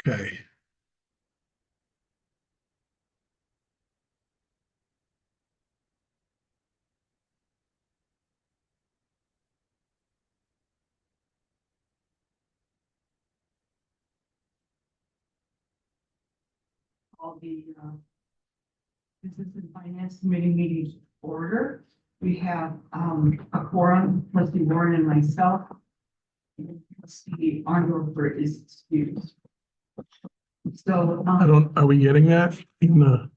Okay. All the Business and Finance Committee meetings order. We have a quorum, trustee Warren and myself. And trustee Arndorfer is excused. So, Are we getting that in the,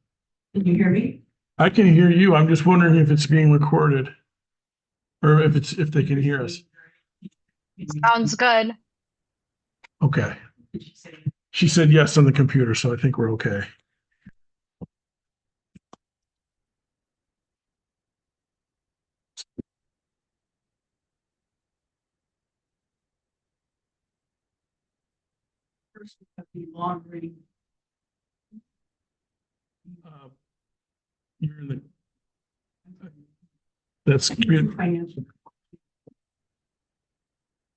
can you hear me? I can hear you. I'm just wondering if it's being recorded. Or if they can hear us. Sounds good. Okay. Did she say? She said yes on the computer, so I think we're okay. First, we have the long reading. You're in the, that's good. Financial.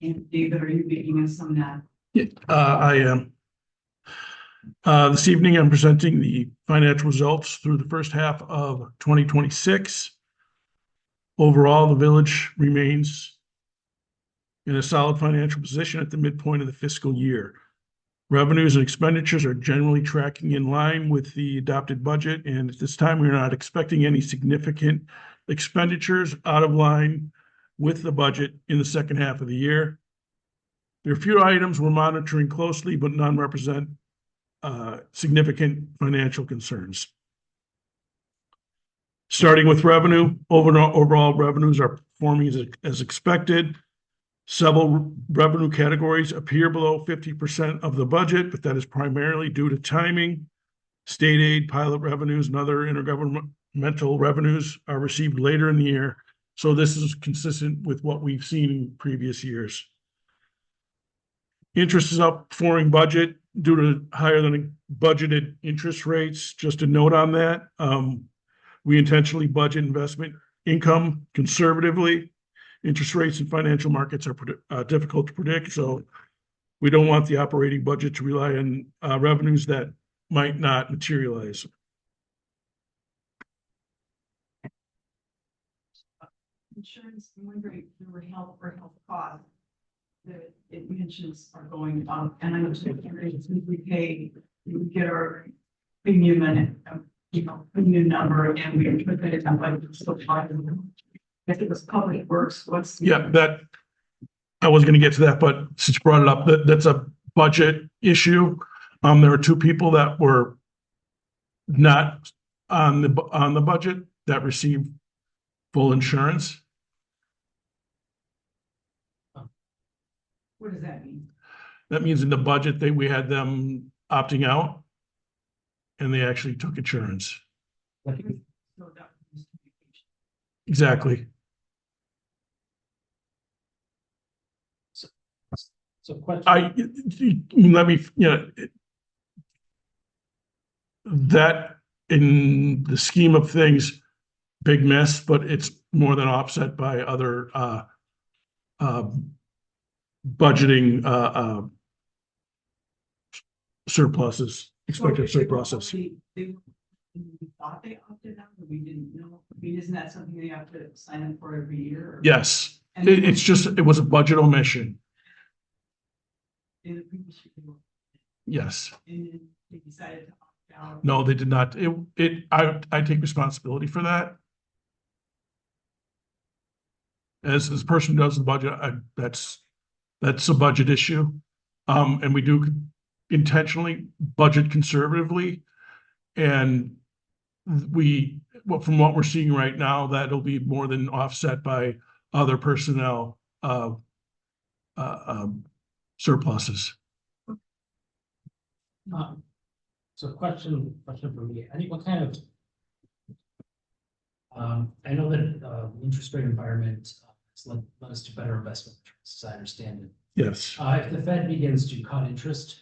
And David, are you making us on that? I am. This evening, I'm presenting the financial results through the first half of 2026. Overall, the village remains in a solid financial position at the midpoint of the fiscal year. Revenues and expenditures are generally tracking in line with the adopted budget, and at this time, we're not expecting any significant expenditures out of line with the budget in the second half of the year. There are a few items we're monitoring closely, but none represent significant financial concerns. Starting with revenue, overall revenues are performing as expected. Several revenue categories appear below 50% of the budget, but that is primarily due to timing. State aid, pilot revenues, and other intergovernmental revenues are received later in the year. So this is consistent with what we've seen in previous years. Interest is outperforming budget due to higher than budgeted interest rates. Just a note on that. We intentionally budget investment income conservatively. Interest rates in financial markets are difficult to predict, so we don't want the operating budget to rely on revenues that might not materialize. Insurance, I'm wondering if there were health costs that it mentions are going up, and I'm just curious, if we get our premium and, premium number, and we put that in that budget, still fine. If it was public works, That I was going to get to that, but since you brought it up, that's a budget issue. There were two people that were not on the budget that received full insurance. What does that mean? That means in the budget we had them opting out, and they actually took insurance. Exactly. So question. That in the scheme of things, big miss, but it's more than offset by other budgeting surpluses, expected surpluses. We thought they opted out, but we didn't know. I mean, isn't that something they have to sign up for every year? Yes, it was a budget omission. Yes. And they decided to opt out. No, they did not. I take responsibility for that. As this person does the budget, that's a budget issue. And we do intentionally budget conservatively. And from what we're seeing right now, that'll be more than offset by other personnel surpluses. So question for me. I think what kind of I know that the interest rate environment has led us to better investment returns, as I understand it. Yes. If the Fed begins to cut interest,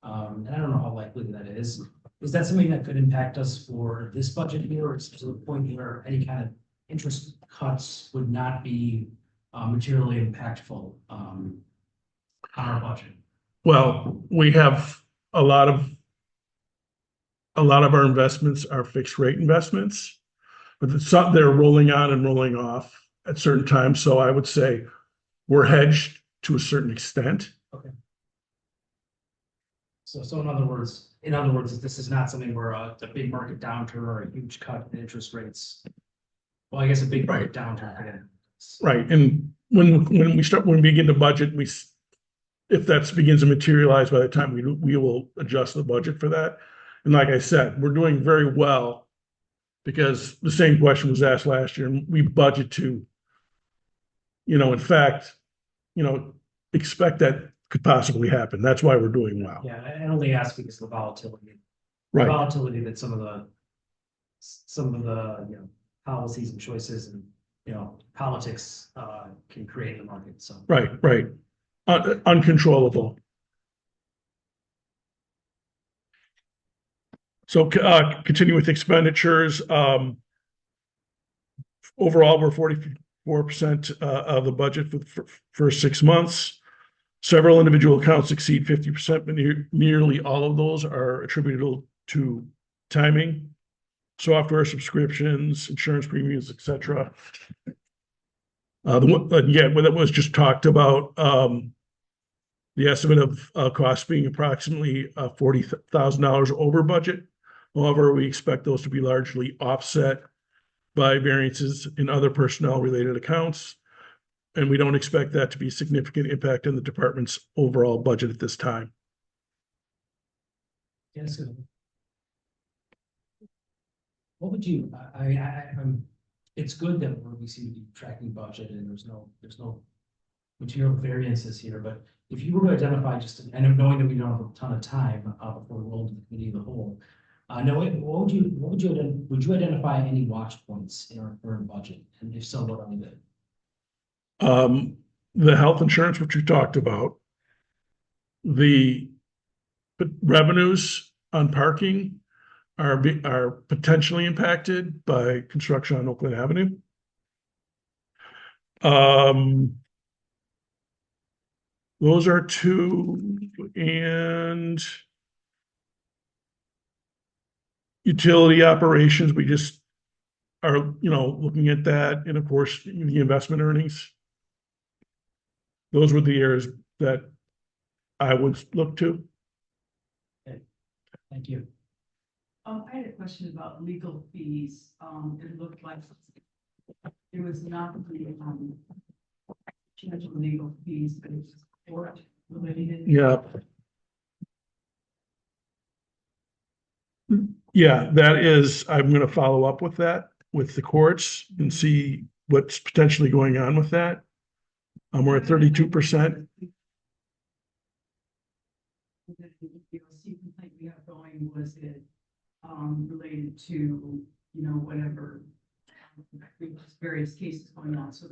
and I don't know how likely that is that something that could impact us for this budget year, or to the point where any kind of interest cuts would not be materially impactful on our budget? Well, we have a lot of our investments are fixed rate investments, but they're rolling on and rolling off at certain times. So I would say we're hedged to a certain extent. So in other words, this is not something where a big market downturn or a huge cut in interest rates. Well, I guess a big market downturn. Again. Right. And when we begin to budget, if that begins to materialize, by the time we will adjust the budget for that. And like I said, we're doing very well because the same question was asked last year, and we budget to, in fact, expect that could possibly happen. That's why we're doing well. Yeah, I only ask because of the volatility. Right. Volatility that some of the policies and choices and politics can create in the market. So Right. Uncontrollable. So continue with expenditures. Overall, we're 44% of the budget for the first 6 months. Several individual accounts exceed 50%, but nearly all of those are attributable to timing, software subscriptions, insurance premiums, etc. That was just talked about. The estimate of cost being approximately $40,000 over budget. However, we expect those to be largely offset by variances in other personnel-related accounts, and we don't expect that to be a significant impact on the department's overall budget at this time. yes. What would you? It's good that we seem to be tracking budget and there's no material variances here, but if you were to identify and knowing that we don't have a ton of time before we roll to the committee of the whole, would you identify any watch points in our current budget? And if so, what are they? The health insurance, which you talked about, the revenues on parking are potentially impacted by construction on Oakland Avenue. Those are two, and utility operations, we just are, looking at that, and of course, the investment earnings. Those were the areas that I would look to. Thank you. I had a question about legal fees. It looked like it was not the potential legal fees, but it's court related. Yeah, that is, I'm going to follow up with that with the courts and see what's potentially going on with that. We're at 32%. The EEOC complaint we have going, was it related to, whatever various cases going on? So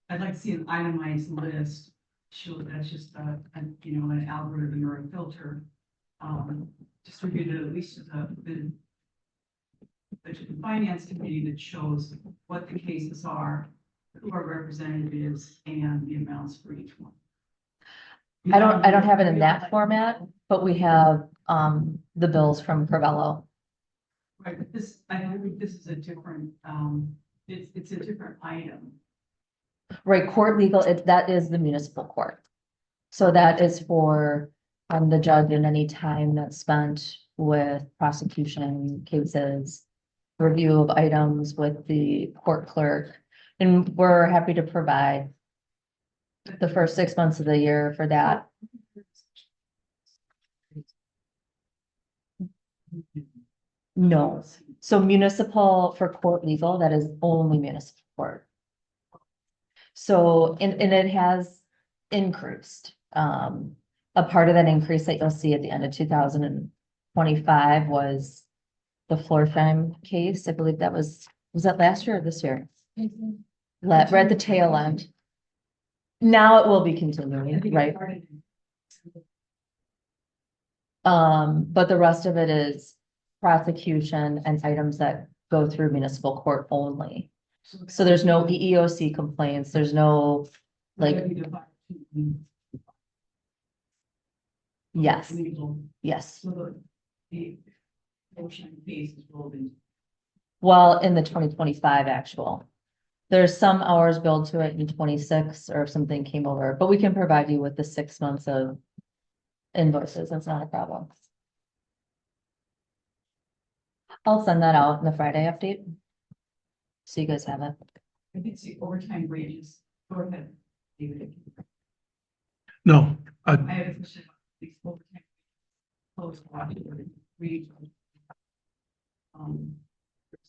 I'd like to see an itemized list. Sure, that's just an algorithm or a filter distributed at least to the finance committee that shows what the cases are, who our representatives, and the amounts for each one. I don't have it in that format, but we have the bills from Provello. Right, but I think this is a different, it's a different item. Right, court legal, that is the municipal court. So that is for the judge and any time that's spent with prosecution cases, review of items with the court clerk. And we're happy to provide the first 6 months of the year for that. No, so municipal for court legal, that is only municipal court. So, and it has increased. A part of that increase that you'll see at the end of 2025 was the Florsheim case. I believe that was that last year or this year? We're at the tail end. Now it will be continuing, right? But the rest of it is prosecution and items that go through municipal court only. So there's no EEOC complaints, there's no, like, Yes, Legal, yes. so the motion piece is rolled in. Well, in the 2025 actual. There's some hours billed to it in 26, or if something came over, but we can provide you with the 6 months of invoices. That's not a problem. I'll send that out in the Friday update. So you guys have it. I think it's the overtime wages. Go ahead, David. No, I have a question about these overtime. Close watching, read. There's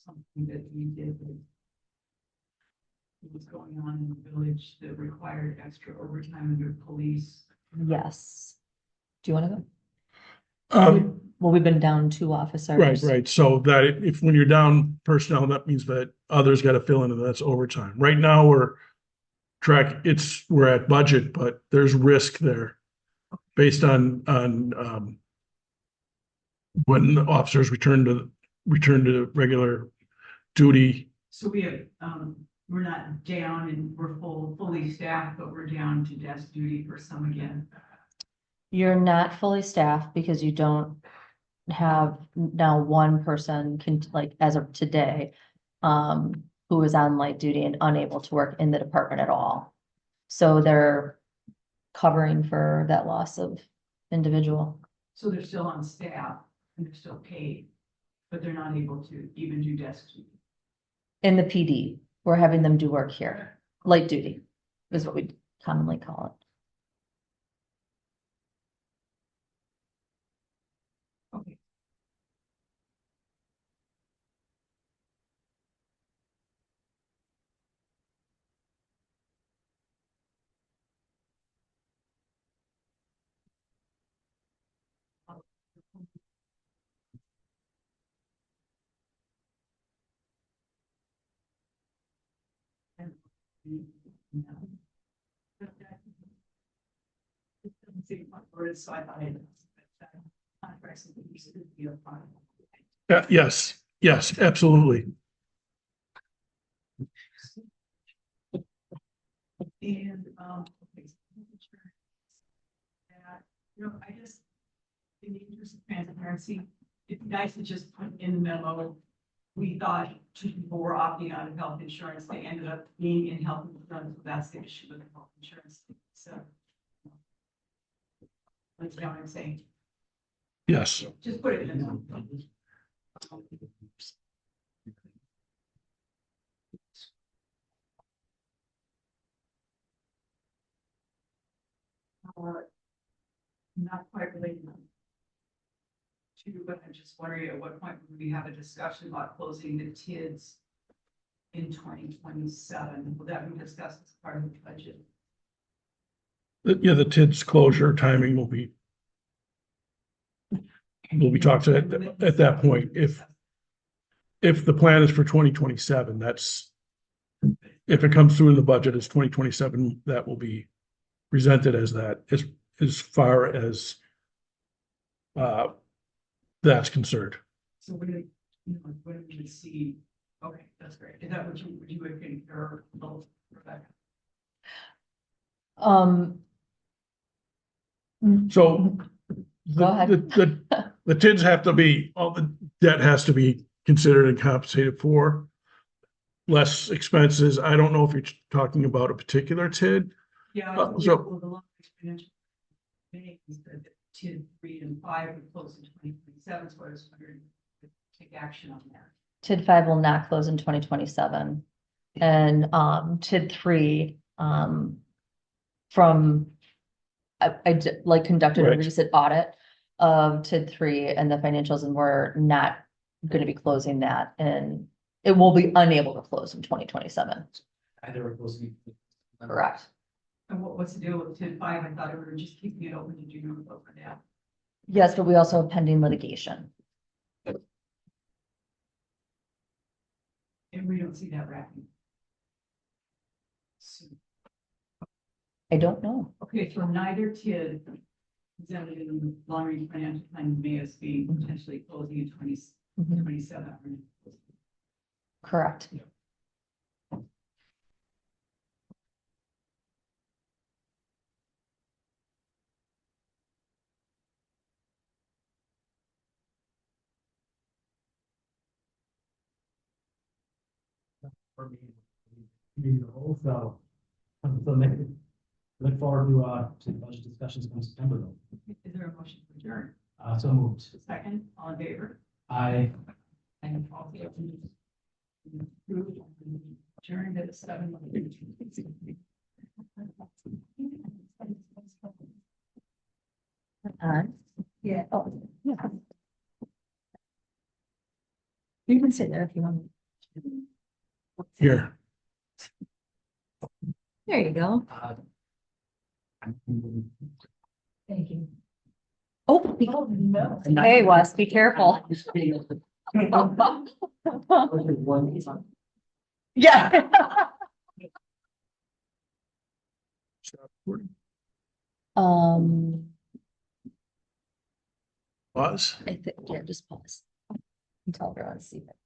something that we did with what's going on in the village that required extra overtime under police. Yes. Do you want to go? um, Well, we've been down 2 officers. right. So that if, when you're down personnel, that means that others got to fill in, and that's overtime. Right now, we're at budget, but there's risk there based on, when the officers return to regular duty. So we have, we're not down and we're fully staffed, but we're down to desk duty for some again. You're not fully staffed because you don't have now one person like as of today, who is on light duty and unable to work in the department at all. So they're covering for that loss of individual. So they're still on staff and they're still paid, but they're not able to even do desk duty. In the PD, we're having them do work here. Light duty is what we commonly call it. Okay. It doesn't seem like we're so I thought it was. Contracts and things would be a fine. Yes, absolutely. And, okay, so that, I just, in the interest of transparency, if you guys had just put in the memo, we thought 2 people were opting out of health insurance, they ended up being in health insurance, that's the issue with the health insurance, so. That's what I'm saying, Yes. just put it in the memo. Not quite related to, but I'm just wondering at what point would we have a discussion about closing the TIDS in 2027? Will that be discussed as part of the budget? Yeah, the TID's closure timing will be talked at that point. If the plan is for 2027, if it comes through in the budget as 2027, that will be presented as that, as far as that's concerned. So when we see, okay, that's great. Is that what you would concur, Rebecca? So Go ahead. the TIDs have to be, all the debt has to be considered and compensated for. Less expenses. I don't know if you're talking about a particular TID. Yeah. So- The long exponential is that TID 3 and 5 would close in 2027, so I was wondering if we take action on that. TID 5 will not close in 2027. And TID 3, from conducted a Right. recent audit of TID 3 and the financials, and we're not going to be closing that, and it will be unable to close in 2027. Either of those. Correct. And what's the deal with TID 5? I thought we were just keeping it open. Did you know about that? Yes, but we also have pending litigation. And we don't see that wrapping. So, I don't know. okay, so neither TID presented in the long range financial plan may as be potentially closing in 2027. Correct. for me, maybe the whole, so. Look forward to the budget discussions come September though. Is there a motion to adjourn? So moved. Second, all in favor? I. And all the approved, adjourned at 7. Yeah. Oh, yeah. You can sit there if you want. Here. There you go. Thank you. Oh, no. Hey, Wes, be careful. Yeah. Stop recording. Um, Pause. I think, yeah, just pause. Until everyone sees it.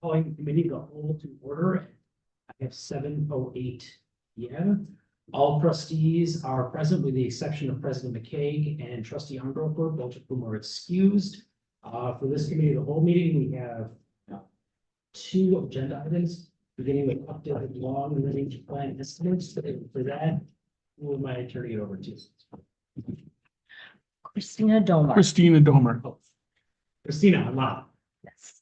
Calling committee the whole to order. I have 7:08 PM. All trustees are present with the exception of President McCaig and trustee Armdorfer, both of whom are excused. For this committee, the whole meeting, we have 2 agenda items, beginning with updated long-range plan estimates. For that, who am I turning it over to? Christina Domar. Christina Domer. Oh, Christina, I'm on. Yes.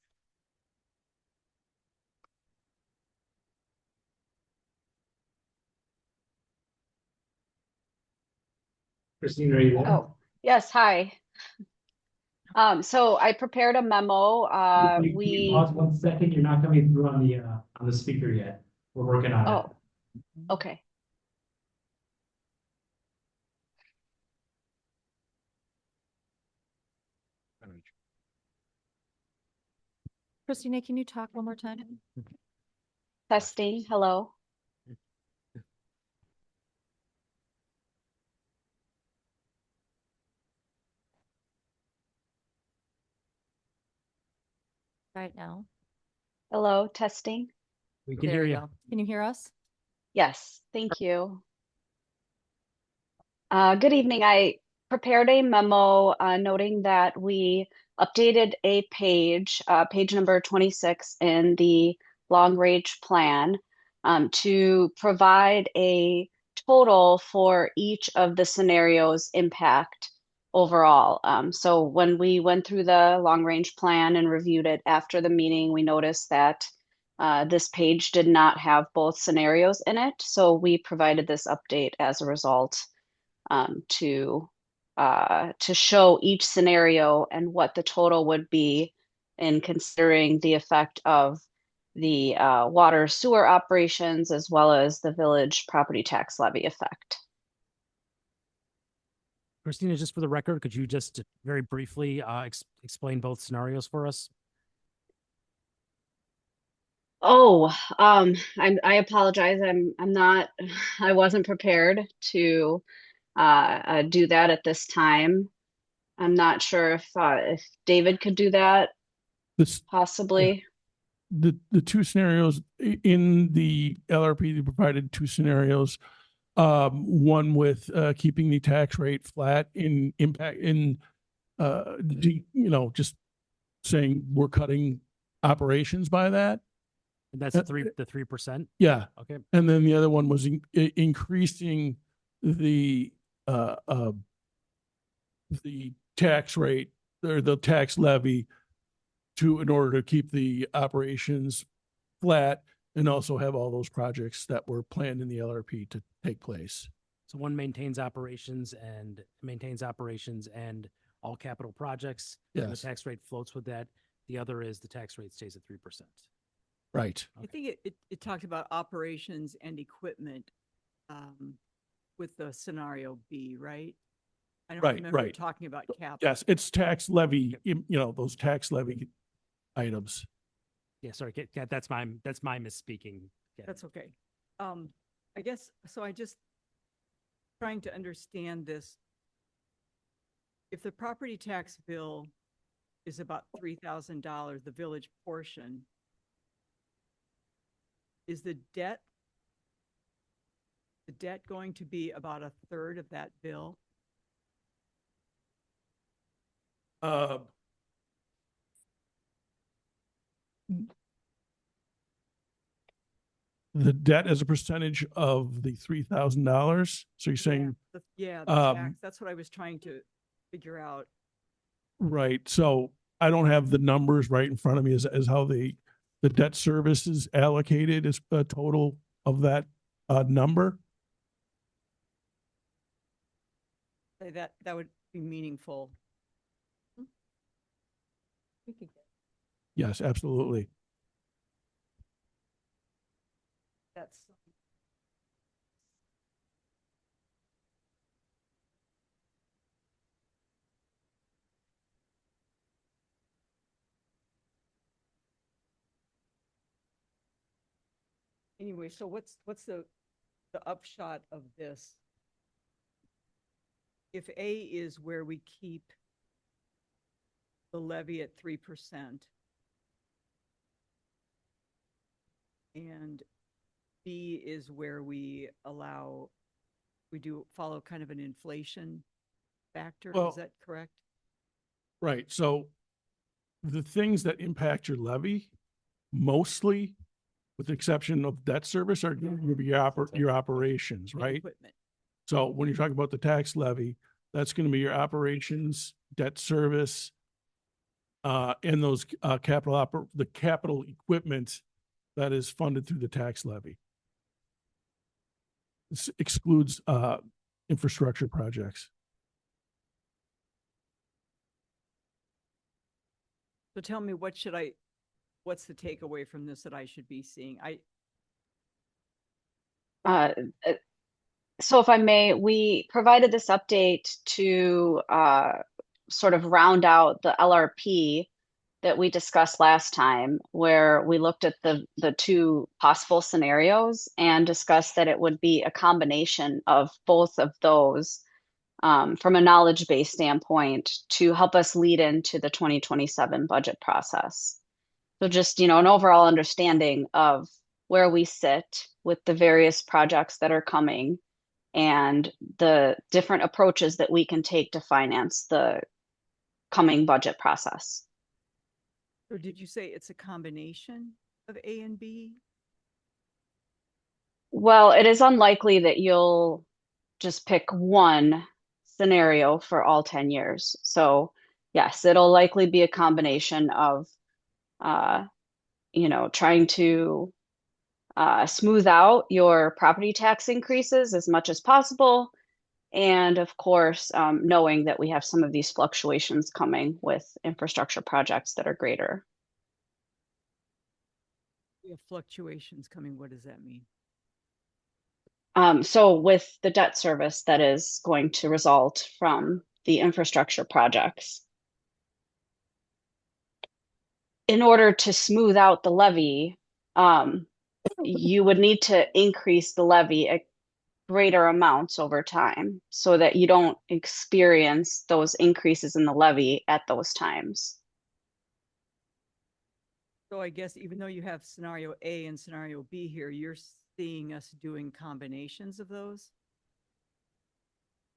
Christina, are you there? Oh, yes, hi. So I prepared a memo. Can you We, pause 1 second? You're not coming through on the speaker yet. We're working on it. oh, okay. Christina, can you talk one more time? Testing, hello. Right now. Hello, testing. We can There hear we you. go. Can you hear us? Yes, thank you. Good evening. I prepared a memo noting that we updated a page, page number 26 in the long-range plan, to provide a total for each of the scenarios impact overall. So when we went through the long-range plan and reviewed it after the meeting, we noticed that this page did not have both scenarios in it. So we provided this update as a result, to show each scenario and what the total would be in considering the effect of the water sewer operations as well as the village property tax levy effect. Christina, just for the record, could you just very briefly explain both scenarios for us? Oh, I apologize. I'm not, I wasn't prepared to do that at this time. I'm not sure if David could do that, This, possibly. the 2 scenarios in the LRP, they provided 2 scenarios. One with keeping the tax rate flat in impact in just saying we're cutting operations by that. And that's the 3%. Yeah. Okay. And then the other one was increasing the tax rate or the tax levy in order to keep the operations flat and also have all those projects that were planned in the LRP to take place. So one maintains operations and all capital projects. And the Yes, tax rate floats with that. The other is the tax rate stays at 3%. right. I think it talked about operations and equipment with the scenario B, right? I don't Right, remember right. talking about capital. Yes, it's tax levy, those tax levy items. Yeah, sorry, that's my misspeaking. Yeah. That's okay. I guess, so I just trying to understand this. If the property tax bill is about $3,000, the village portion, is the debt going to be about 1/3 of that bill? uh, the debt as a percentage of the $3,000. So you're saying, Yeah, the um, tax, that's what I was trying to figure out. right, so I don't have the numbers right in front of me as how the debt service is allocated as a total of that number. That would be meaningful. We could get Yes, absolutely. that's. Anyway, so what's the upshot of this? If A is where we keep the levy at 3%, and B is where we do follow kind of an inflation factor, Well- is that correct? Right, so the things that impact your levy, mostly, with the exception of debt service, are going to be your operations, And right? Equipment. So when you're talking about the tax levy, that's going to be your operations, debt service, and those the capital equipment that is funded through the tax levy. This excludes infrastructure projects. So tell me, what's the takeaway from this that I should be seeing? Uh, uh, So if I may, we provided this update to sort of round out the LRP that we discussed last time, where we looked at the two possible scenarios and discussed that it would be a combination of both of those from a knowledge-based standpoint to help us lead into the 2027 budget process. So just, an overall understanding of where we sit with the various projects that are coming and the different approaches that we can take to finance the coming budget process. Or did you say it's a combination of A and B? Well, it is unlikely that you'll just pick one scenario for all 10 years. So yes, it'll likely be a combination of, trying to smooth out your property tax increases as much as possible. And of course, knowing that we have some of these fluctuations coming with infrastructure projects that are greater. We have fluctuations coming. What does that mean? So with the debt service that is going to result from the infrastructure projects, in order to smooth out the levy, you would need to increase the levy at greater amounts over time so that you don't experience those increases in the levy at those times. So I guess even though you have scenario A and scenario B here, you're seeing us doing combinations of those?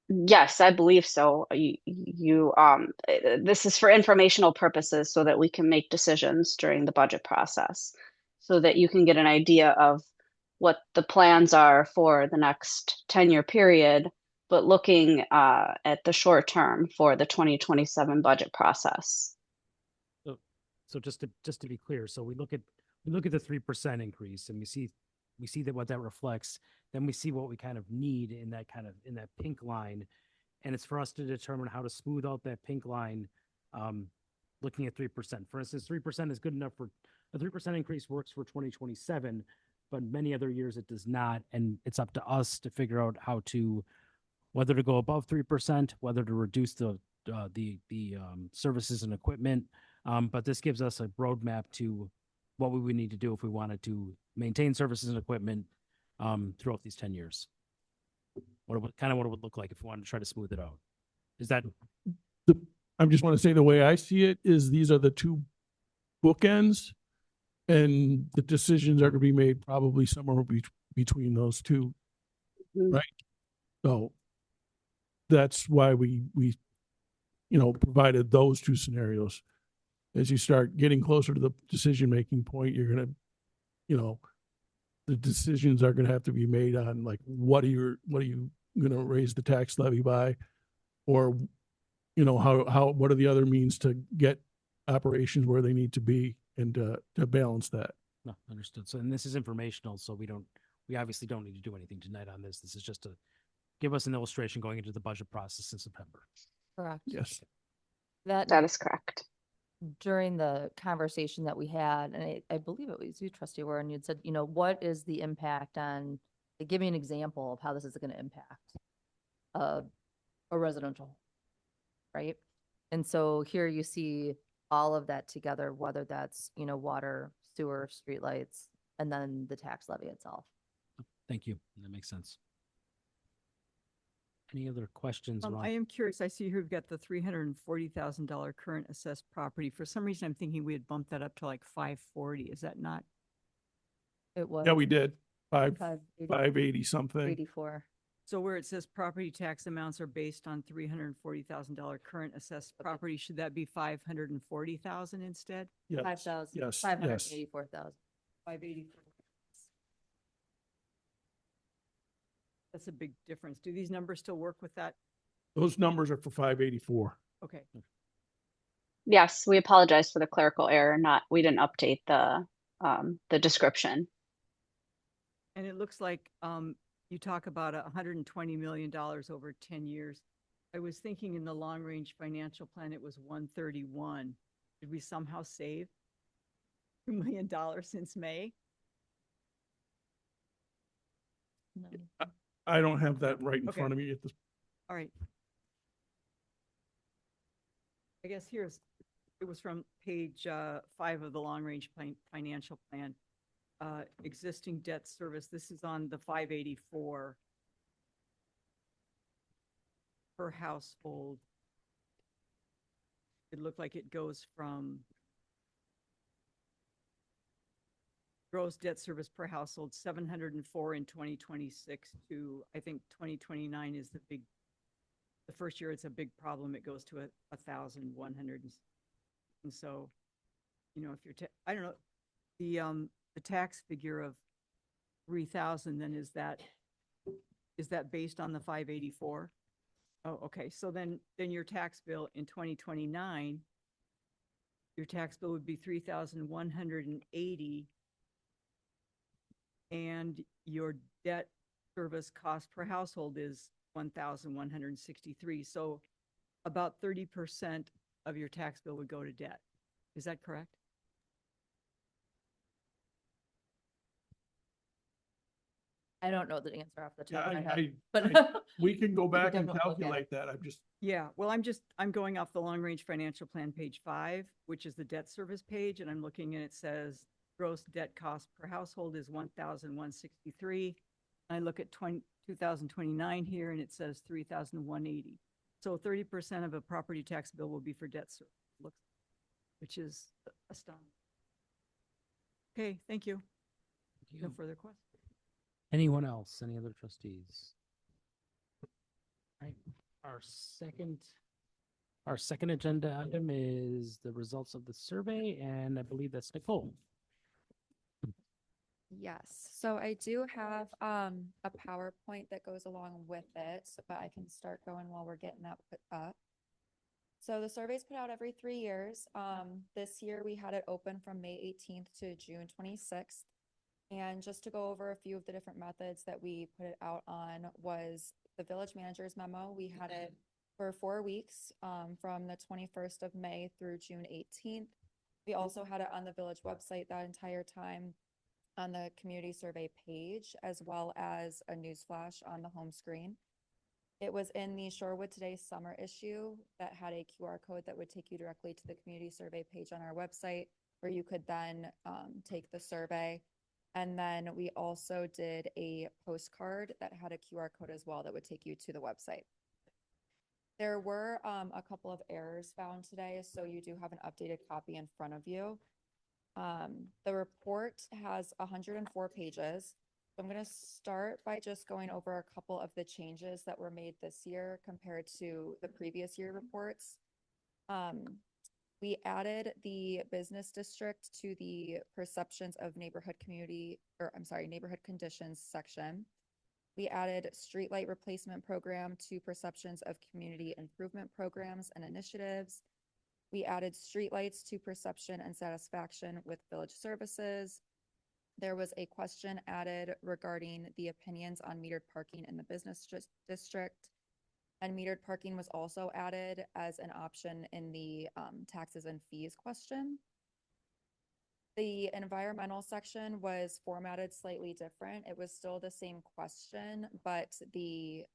Yes, I believe so. This is for informational purposes so that we can make decisions during the budget process, so that you can get an idea of what the plans are for the next 10-year period, but looking at the short term for the 2027 budget process. So just to be clear, so we look at the 3% increase and we see that what that reflects, then we see what we kind of need in that pink line. And it's for us to determine how to smooth out that pink line, looking at 3%. For instance, 3% is good enough for a 3% increase works for 2027, but many other years it does not. And it's up to us to figure out whether to go above 3%, whether to reduce the services and equipment. But this gives us a roadmap to what we would need to do if we wanted to maintain services and equipment throughout these 10 years. What it would look like if we wanted to try to smooth it out. Is that I just want to say the way I see it is these are the two bookends, and the decisions are going to be made probably somewhere between those two. Mhm. Right. So that's why we provided those two scenarios. As you start getting closer to the decision-making point, you're gonna, the decisions are gonna have to be made on like, what are you gonna raise the tax levy by? Or, what are the other means to get operations where they need to be and to balance that? No, understood. So, and this is informational, so we obviously don't need to do anything tonight on this. This is just to give us an illustration going into the budget process in September. Correct. Yes. That is correct. During the conversation that we had, and I believe it was you, trustee Warren, you'd said, what is the impact on, give me an example of how this is going to impact a residential, home, right? And so here you see all of that together, whether that's, water, sewer, streetlights, and then the tax levy itself. Thank you. That makes sense. Any other questions? I am curious. I see here we've got the $340,000 current assessed property. For some reason, I'm thinking we had bumped that up to like 540. Is that not? It was. Yeah, we did. 580, 580 something. 84. So where it says property tax amounts are based on $340,000 current assessed property, should that be 540,000 instead? Yes. 5,000. Yes, yes. 584,000. 584. That's a big difference. Do these numbers still work with that? Those numbers are for 584. Okay. Yes, we apologize for the clerical error. We didn't update the description. And it looks like you talk about $120 million over 10 years. I was thinking in the long range financial plan, it was 131. Did we somehow save $2 million since May? No. I don't have that right in Okay. front of me at this. All right. I guess it was from page 5 of the long range financial plan. Existing debt service, this is on the 584 per household. It looked like it goes from gross debt service per household, 704 in 2026 to, I think 2029 is the first year it's a big problem. It goes to 1,100. And so, if you're, I don't know, the tax figure of 3,000, then is that based on the 584? Oh, okay. So then your tax bill in 2029, your tax bill would be 3,180, and your debt service cost per household is 1,163. So about 30% of your tax bill would go to debt. Is that correct? I don't know the answer off the Yeah, top of my head, I- but we can go back and definitely look at it. calculate that. I'm just, Yeah, well, I'm going off the long range financial plan, page 5, which is the debt service page, and I'm looking and it says gross debt cost per household is 1,163. I look at 2029 here and it says 3,180. So 30% of a property tax bill will be for debt service, which is astounding. Okay, thank you. No further questions. Anyone else? Any other trustees? All right, our second agenda item is the results of the survey, and I believe that's Nicole. Yes, so I do have a PowerPoint that goes along with it, but I can start going while we're getting that put up. So the survey's put out every 3 years. This year we had it open from May 18th to June 26th. And just to go over a few of the different methods that we put it out on was the village manager's memo. We had it for 4 weeks, from the 21st of May through June 18th. We also had it on the village website that entire time, on the community survey page, as well as a news flash on the home screen. It was in the Shorewood Today summer issue that had a QR code that would take you directly to the community survey page on our website, where you could then take the survey. And then we also did a postcard that had a QR code as well that would take you to the website. There were a couple of errors found today, so you do have an updated copy in front of you. The report has 104 pages. I'm going to start by just going over a couple of the changes that were made this year compared to the previous year reports. We added the business district to the perceptions of neighborhood community, or I'm sorry, neighborhood conditions section. We added streetlight replacement program to perceptions of community improvement programs and initiatives. We added streetlights to perception and satisfaction with village services. There was a question added regarding the opinions on metered parking in the business district. And metered parking was also added as an option in the taxes and fees question. The environmental section was formatted slightly different. It was still the same question, but the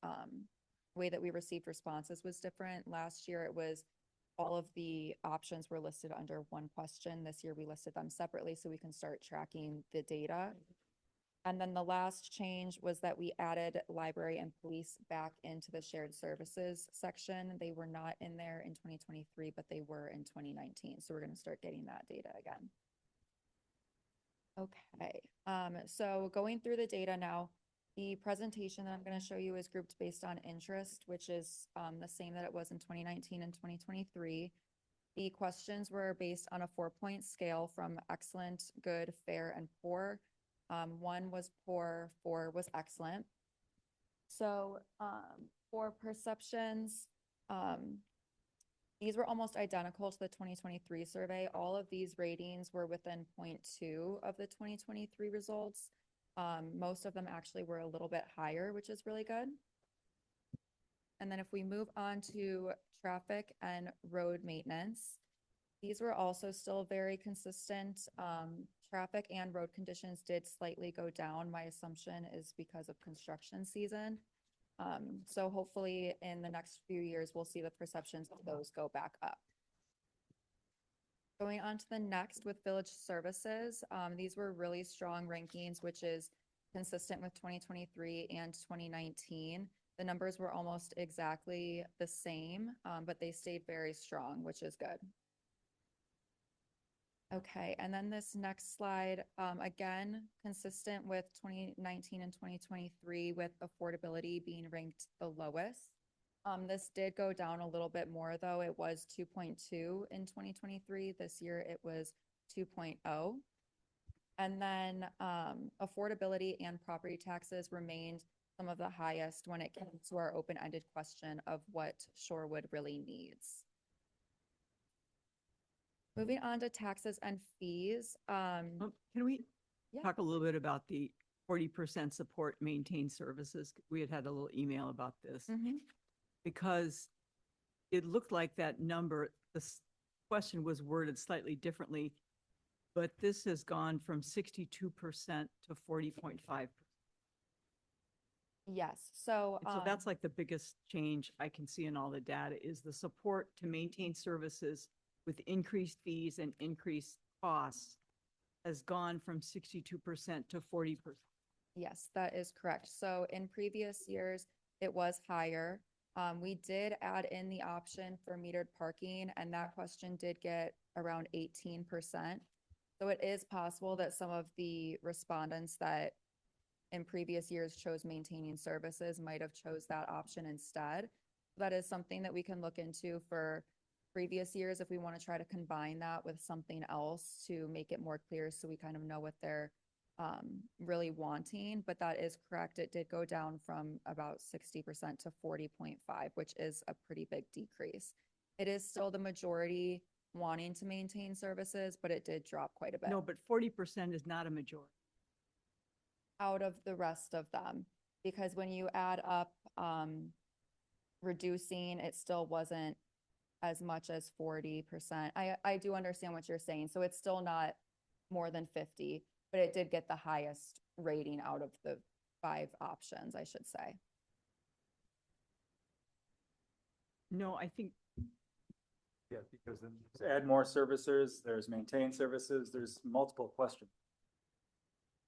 way that we received responses was different. Last year, it was all of the options were listed under one question. This year, we listed them separately so we can start tracking the data. And then the last change was that we added library and police back into the shared services section. They were not in there in 2023, but they were in 2019. So we're going to start getting that data again. Okay, so going through the data now, the presentation that I'm going to show you is grouped based on interest, which is the same that it was in 2019 and 2023. The questions were based on a 4-point scale from excellent, good, fair, and poor. 1 was poor, 4 was excellent. So for perceptions, these were almost identical to the 2023 survey. All of these ratings were within 0.2 of the 2023 results. Most of them actually were a little bit higher, which is really good. And then if we move on to traffic and road maintenance, these were also still very consistent. Traffic and road conditions did slightly go down. My assumption is because of construction season. So hopefully in the next few years, we'll see the perceptions of those go back up. Going on to the next with village services, these were really strong rankings, which is consistent with 2023 and 2019. The numbers were almost exactly the same, but they stayed very strong, which is good. Okay, and then this next slide, again, consistent with 2019 and 2023 with affordability being ranked the lowest. This did go down a little bit more though. It was 2.2 in 2023. This year it was 2.0. And then affordability and property taxes remained some of the highest when it came to our open-ended question of what Shorewood really needs. Moving on to taxes and fees. Can we Yeah. talk a little bit about the 40% support maintain services? We had a little email about this because it looked like that number, this question was worded slightly differently, but this has gone from 62% to 40.5%. Yes, so So that's like the biggest change I can see in all the data is the support to maintain services with increased fees and increased costs has gone from 62% to 40%. yes, that is correct. So in previous years, it was higher. We did add in the option for metered parking, and that question did get around 18%. So it is possible that some of the respondents that in previous years chose maintaining services might have chose that option instead. That is something that we can look into for previous years if we want to try to combine that with something else to make it more clear so we kind of know what they're really wanting. But that is correct. It did go down from about 60% to 40.5, which is a pretty big decrease. It is still the majority wanting to maintain services, but it did drop quite a bit. No, but 40% is not a majority. Out of the rest of them, because when you add up reducing, it still wasn't as much as 40%. I do understand what you're saying. So it's still not more than 50, but it did get the highest rating out of the 5 options, I should say. No, I think. Yeah, because then add more services, there's maintain services, there's multiple questions.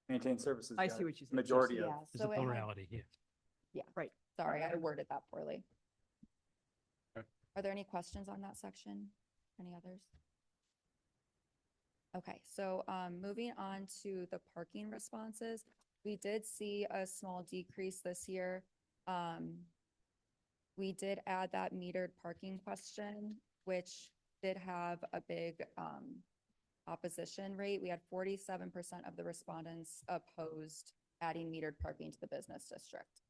Maintain services. I see what you said. Majority of. Yeah, There's so a it had- plurality, yeah. Yeah. Right. Sorry, I worded that poorly. Okay. Are there any questions on that section? Any others? Okay, so moving on to the parking responses, we did see a small decrease this year. We did add that metered parking question, which did have a big opposition rate. We had 47% of the respondents opposed adding metered parking to the business district.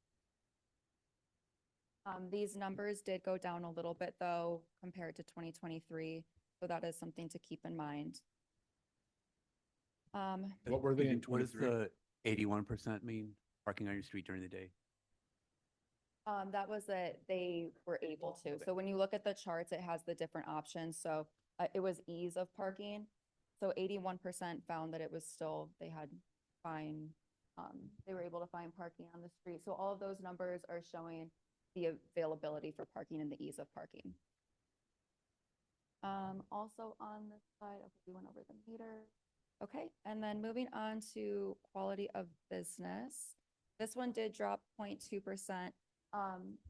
These numbers did go down a little bit though, compared to 2023. So that is something to keep in mind. What were they in What does 23? the 81% mean, parking on your street during the day? That was that they were able to. So when you look at the charts, it has the different options. So it was ease of parking. So 81% found that it was still, they had fine, they were able to find parking on the street. So all of those numbers are showing the availability for parking and the ease of parking. Also on this slide, okay, we went over the meter. Okay, and then moving on to quality of business. This one did drop 0.2%.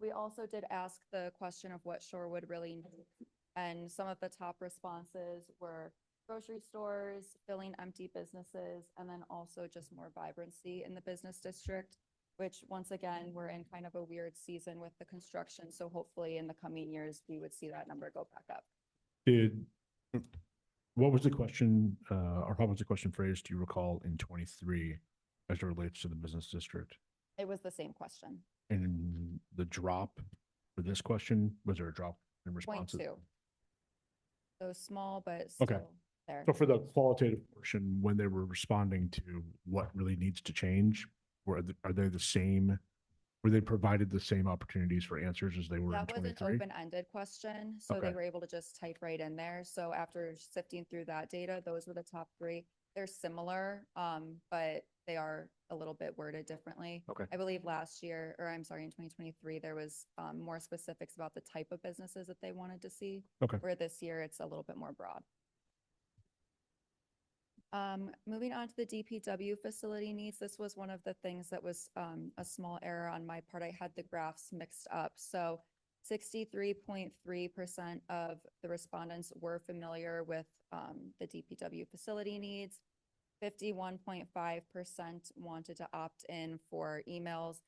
We also did ask the question of what Shorewood really needs, and some of the top responses were grocery stores, filling empty businesses, and then also just more vibrancy in the business district, which once again, we're in kind of a weird season with the construction. So hopefully in the coming years, we would see that number go back up. What was the question, or how was the question phrased, do you recall, in 23 as it relates to the business district? It was the same question. And the drop for this question, was there a drop in responses? 0.2. So small, but Okay. still there. So for the qualitative portion, when they were responding to what really needs to change, are they the same? Were they provided the same opportunities for answers as they were in That was an 23? open-ended question, so they Okay. were able to just type right in there. So after sifting through that data, those were the top three. They're similar, but they are a little bit worded differently. Okay. I believe last year, or I'm sorry, in 2023, there was more specifics about the type of businesses that they wanted to see. Okay. Where this year, it's a little bit more broad. Moving on to the DPW facility needs, this was one of the things that was a small error on my part. I had the graphs mixed up. So 63.3% of the respondents were familiar with the DPW facility needs. 51.5% wanted to opt in for emails.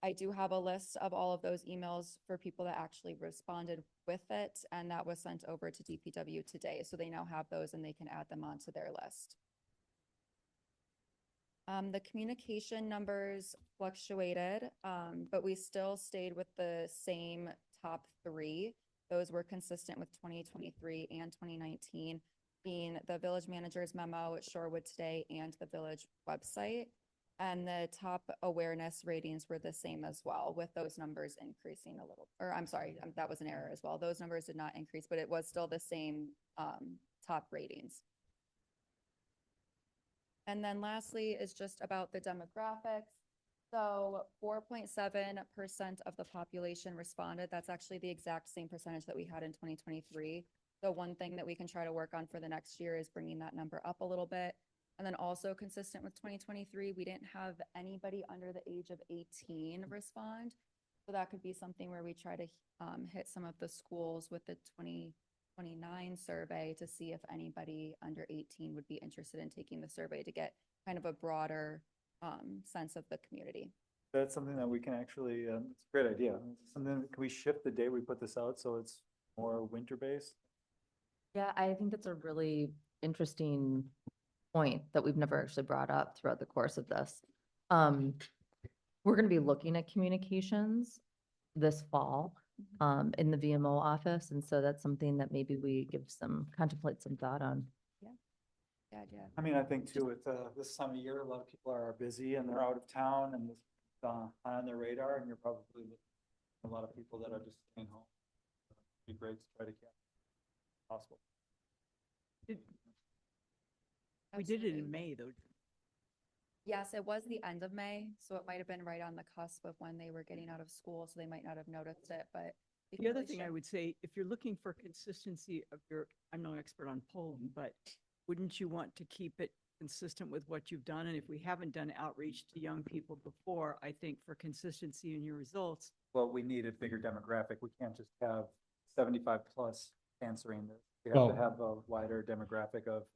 I do have a list of all of those emails for people that actually responded with it, and that was sent over to DPW today. So they now have those and they can add them onto their list. The communication numbers fluctuated, but we still stayed with the same top three. Those were consistent with 2023 and 2019, being the village manager's memo at Shorewood Today and the village website. And the top awareness ratings were the same as well, with those numbers increasing a little, or I'm sorry, that was an error as well. Those numbers did not increase, but it was still the same top ratings. And then lastly is just about the demographics. So 4.7% of the population responded. That's actually the exact same percentage that we had in 2023. So one thing that we can try to work on for the next year is bringing that number up a little bit. And then also consistent with 2023, we didn't have anybody under the age of 18 respond. So that could be something where we try to hit some of the schools with the 2029 survey to see if anybody under 18 would be interested in taking the survey to get kind of a broader sense of the community. That's something that we can actually, it's a great idea. Something, can we shift the day we put this out so it's more winter-based? Yeah, I think that's a really interesting point that we've never actually brought up throughout the course of this. We're going to be looking at communications this fall in the VMO office. And so that's something that maybe we contemplate some thought on. Yeah. I mean, I think too, with this time of year, a lot of people are busy and they're out of town and it's on their radar, and you're probably looking at a lot of people that are just staying home. It'd be great to try to get possible. We did it in Absolutely. May, though. Yes, it was the end of May, so it might have been right on the cusp of when they were getting out of school, so they might not have noticed it, but. we The can other really thing I shift. would say, if you're looking for consistency of I'm no expert on polling, but wouldn't you want to keep it consistent with what you've done? And if we haven't done outreach to young people before, I think for consistency in your results, Well, we need a bigger demographic. We can't just have 75 plus answering this. We have Well- to have a wider demographic of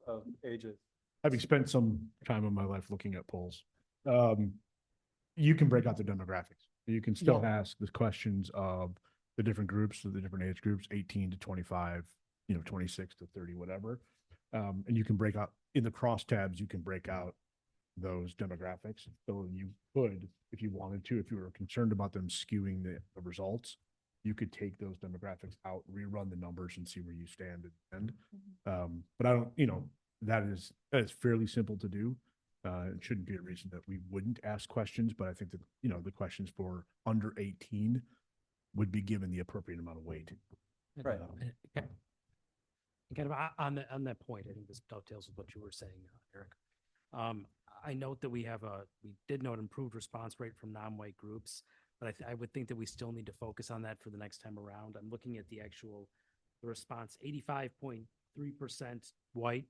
ages. Having spent some time in my life looking at polls, you can break out the demographics. You can still ask the questions of the different groups, the different age groups, 18 to 25, you know, 26 to 30, whatever. And you can break out in the crosstabs, you can break out those demographics. So you could, if you wanted to, if you were concerned about them skewing the results, you could take those demographics out, rerun the numbers and see where you stand at the end. But I don't, you know, that is fairly simple to do. It shouldn't be a reason that we wouldn't ask questions, but I think that, you know, the questions for under 18 would be given the appropriate amount of weight. Right. Okay. Kind of on that point, I think this dovetails with what you were saying, Eric. I note that we did note improved response rate from non-white groups, but I would think that we still need to focus on that for the next time around. I'm looking at the response, 85.3% white,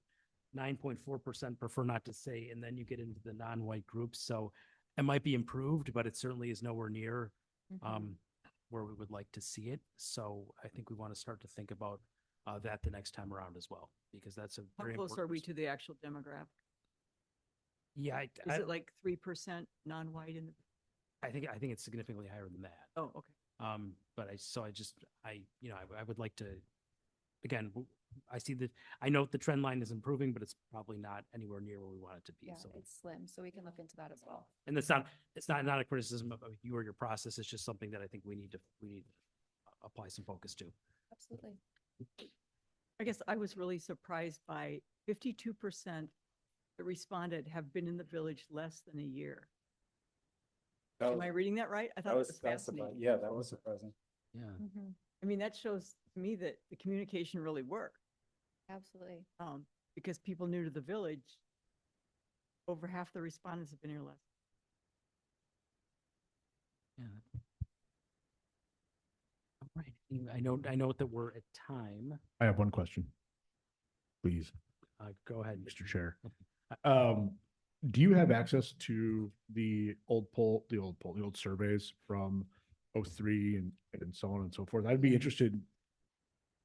9.4% prefer not to say, and then you get into the non-white groups. So it might be improved, but it certainly is nowhere near where we would like to see it. So I think we want to start to think about that the next time around as well, because that's a How very close important are we to the actual demographic? Yeah, Is it like 3% non-white in the? I think it's significantly higher than that. Oh, okay. But I would like to, again, I note the trend line is improving, but it's probably not anywhere near where we want it to be. Yeah, So, it's slim, so we can look into that as well. and it's not a criticism of you or your process. It's just something that I think we need to apply some focus to. Absolutely. I guess I was really surprised by 52% that responded have been in the village less than a year. Am I reading that right? I thought it was fascinating. Yeah, that was surprising. Yeah. I mean, that shows to me that the communication really worked. Absolutely. Because people new to the village, over half the respondents have been here less. Yeah. All right. I know that we're at time. I have one question. Please, Go ahead, Mr. Chair. Do you have access to the old surveys from 03 and so on and so forth? I'd be interested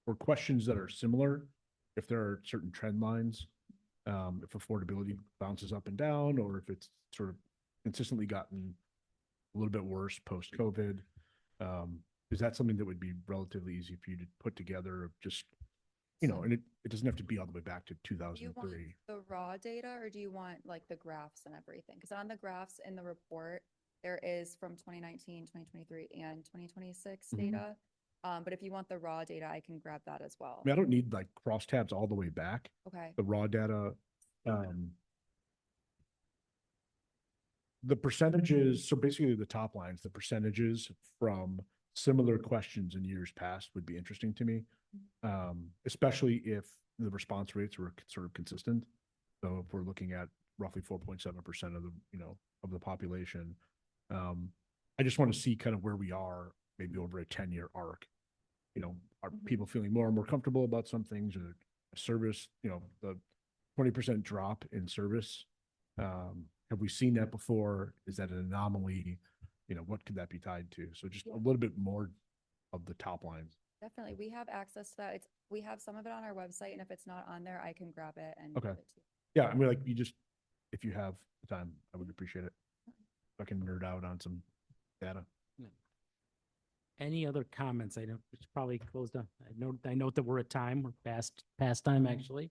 for questions that are similar, if there are certain trend lines, if affordability bounces up and down, or if it's sort of consistently gotten a little bit worse post-COVID. Is that something that would be relatively easy for you to put together of just, you know, and it doesn't have to be all the way back to Do you want 2003. the raw data or do you want like the graphs and everything? Because on the graphs in the report, there is from 2019, 2023 and 2026 Mhm. data. But if you want the raw data, I can grab that as well. I mean, I don't need like crosstabs all the way back. Okay. The raw data, the percentages, so basically the top lines, the percentages from similar questions in years past would be interesting to me. Especially if the response rates were sort of consistent. So if we're looking at roughly 4.7% of the, you know, of the population, I just want to see kind of where we are maybe over a 10-year arc. You know, are people feeling more and more comfortable about some things, or service, you know, the 20% drop in service? Have we seen that before? Is that an anomaly? You know, what could that be tied to? So just a little bit more of the top lines. Definitely. We have access to that. We have some of it on our website, and if it's not on there, I can grab it and Okay. give it to you. Yeah, I mean, like, if you have the time, I would appreciate it. If I can nerd out on some data. Any other comments? I know it's probably closed up. I note that we're at time. We're past time, actually.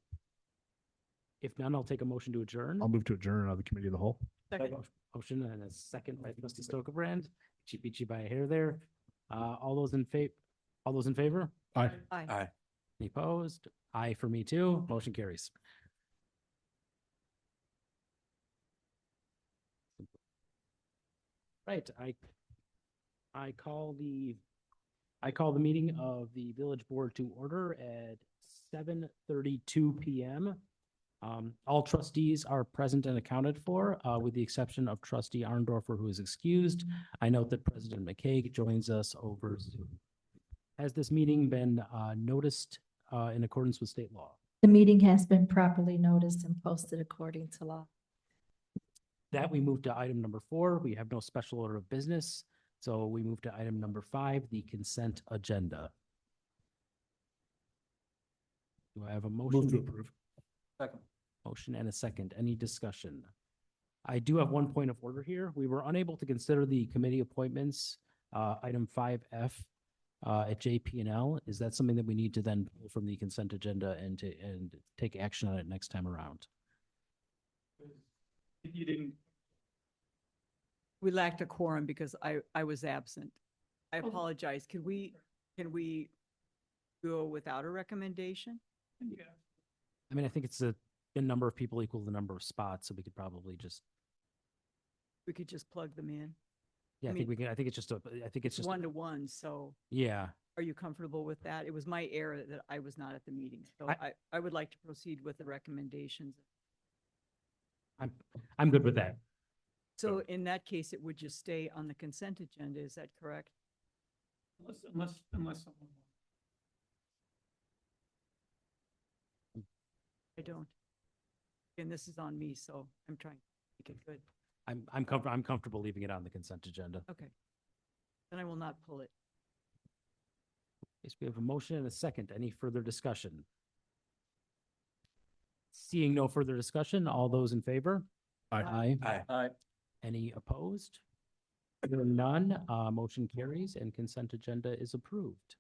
If none, I'll take a motion to adjourn. I'll move to adjourn the committee of the whole. Second. Motion and a second by trustee Stokebrand. Peachy by a hair there. All those in favor? Aye. Aye. Aye. Any opposed? Aye for me too. Motion carries. Right, I call the meeting of the village board to order at 7:32 PM. All trustees are present and accounted for, with the exception of trustee Arndorfer, who is excused. I note that President McCaig joins us over Zoom. Has this meeting been noticed in accordance with state law? The meeting has been properly noticed and posted according to law. That we move to item number 4. We have no special order of business. So we move to item number 5, the consent agenda. Do I have a motion? Move to approve. Second. Motion and a second. Any discussion? I do have one point of order here. We were unable to consider the committee appointments, item 5F, at JP&L. Is that something that we need to then pull from the consent agenda and take action on it next time around? You didn't. We lacked a quorum because I was absent. I apologize. Can we go without a recommendation? I mean, I think it's a number of people equal the number of spots, so we could probably just, We could just plug them in. yeah, I I think mean, we can, I think it's just It's 1-to-1, so yeah. are you comfortable with that? It was my error that I was not at the meeting, so I- I would like to proceed with the recommendations. I'm good with that. So in that case, it would just stay on the consent agenda, is that correct? Unless someone. I don't. And this is on me, so I'm trying to make it good. I'm comfortable leaving it on the consent agenda. Okay. Then I will not pull it. Yes, we have a motion and a second. Any further discussion? Seeing no further discussion, all those in favor? Aye. Aye. Any opposed? Hearing none, motion carries and consent agenda is approved.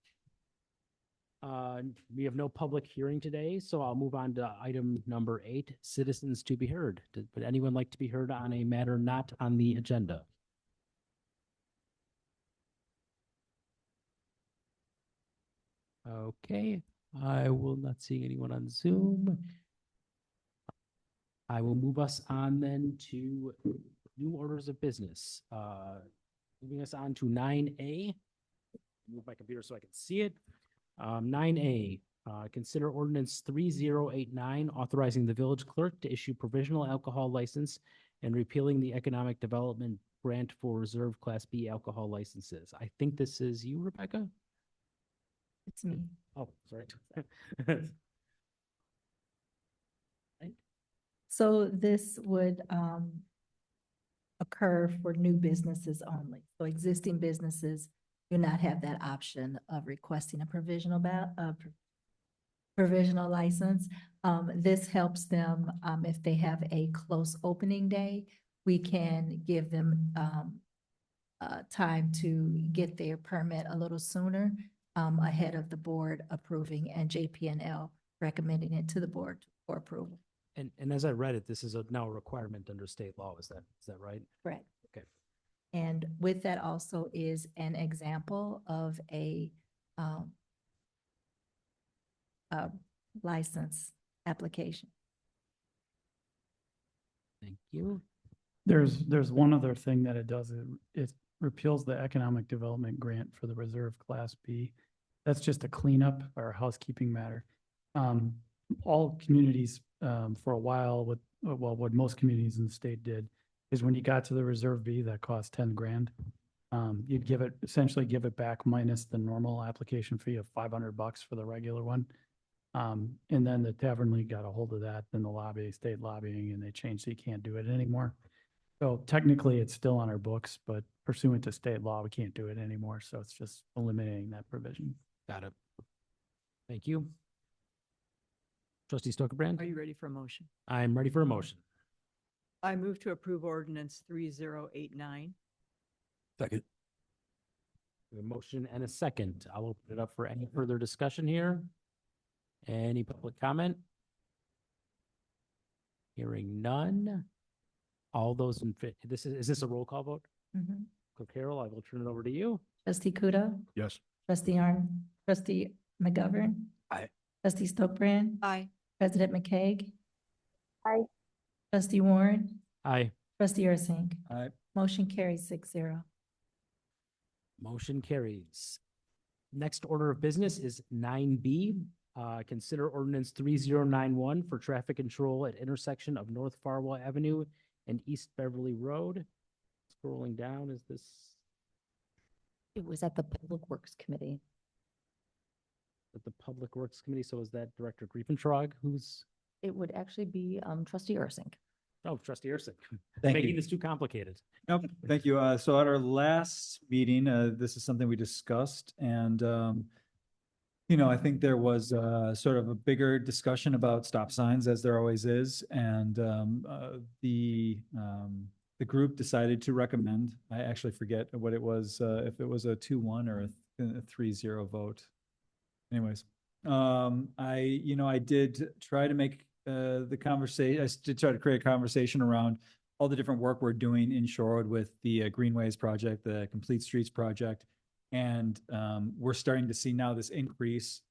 We have no public hearing today, so I'll move on to item number 8, citizens to be heard. Would anyone like to be heard on a matter not on the agenda? Okay, I will not see anyone on Zoom. I will move us on then to new orders of business. Moving us on to 9A. Move my computer so I can see it. 9A, consider ordinance 3089, authorizing the village clerk to issue provisional alcohol license and repealing the economic development grant for reserve Class B alcohol licenses. I think this is you, Rebecca? It's me. Oh, sorry. So this would occur for new businesses only. So existing businesses do not have that option of requesting a provisional license. This helps them if they have a close opening day. We can give them time to get their permit a little sooner ahead of the board approving and JP&L recommending it to the board for approval. And as I read it, this is now a requirement under state law. Is that right? Correct. Okay. And with that also is an example of a license application. Thank you. There's one other thing that it does. It repeals the economic development grant for the reserve Class B. That's just a cleanup or a housekeeping matter. All communities for a while what most communities in the state did is when you got to the reserve B that cost 10 grand, you'd essentially give it back minus the normal application fee of $500 for the regular one. And then the Tavern League got a hold of that, then the state lobbying, and they changed so you can't do it anymore. So technically it's still on our books, but pursuant to state law, we can't do it anymore. So it's just eliminating that provision. Got it. Thank you. Trustee Stokebrand? Are you ready for a motion? I'm ready for a motion. I move to approve ordinance 3089. Second. A motion and a second. I'll open it up for any further discussion here. Any public comment? Hearing none. All those in fit, is this a roll call vote? Clerk Carroll, I will turn it over to you. Trustee Kudo, Yes. trustee Arn, trustee McGovern. Aye. Trustee Stokbrand, Aye. President McCaig. Aye. Trustee Warren, Aye. trustee Ursink. Aye. Motion carries 6-0. Motion carries. Next order of business is 9B. Consider ordinance 3091 for traffic control at intersection of North Farwell Avenue and East Beverly Road. Scrolling down, is this? It was at the Public Works Committee. At the Public Works Committee, so is that Director Griefentrog who's, It would actually be trustee Ursink. oh, Trustee Ursink. Thank Making you. this too complicated. Nope, thank you. So at our last meeting, this is something we discussed and, I think there was sort of a bigger discussion about stop signs as there always is. And the group decided to recommend, I actually forget what it was, if it was a 2-1 or a 3-0 vote. Anyways, I did try to make the conversation, I did try to create a conversation around all the different work we're doing in Shorewood with the Greenways project, the Complete Streets project. And we're starting to see now this increase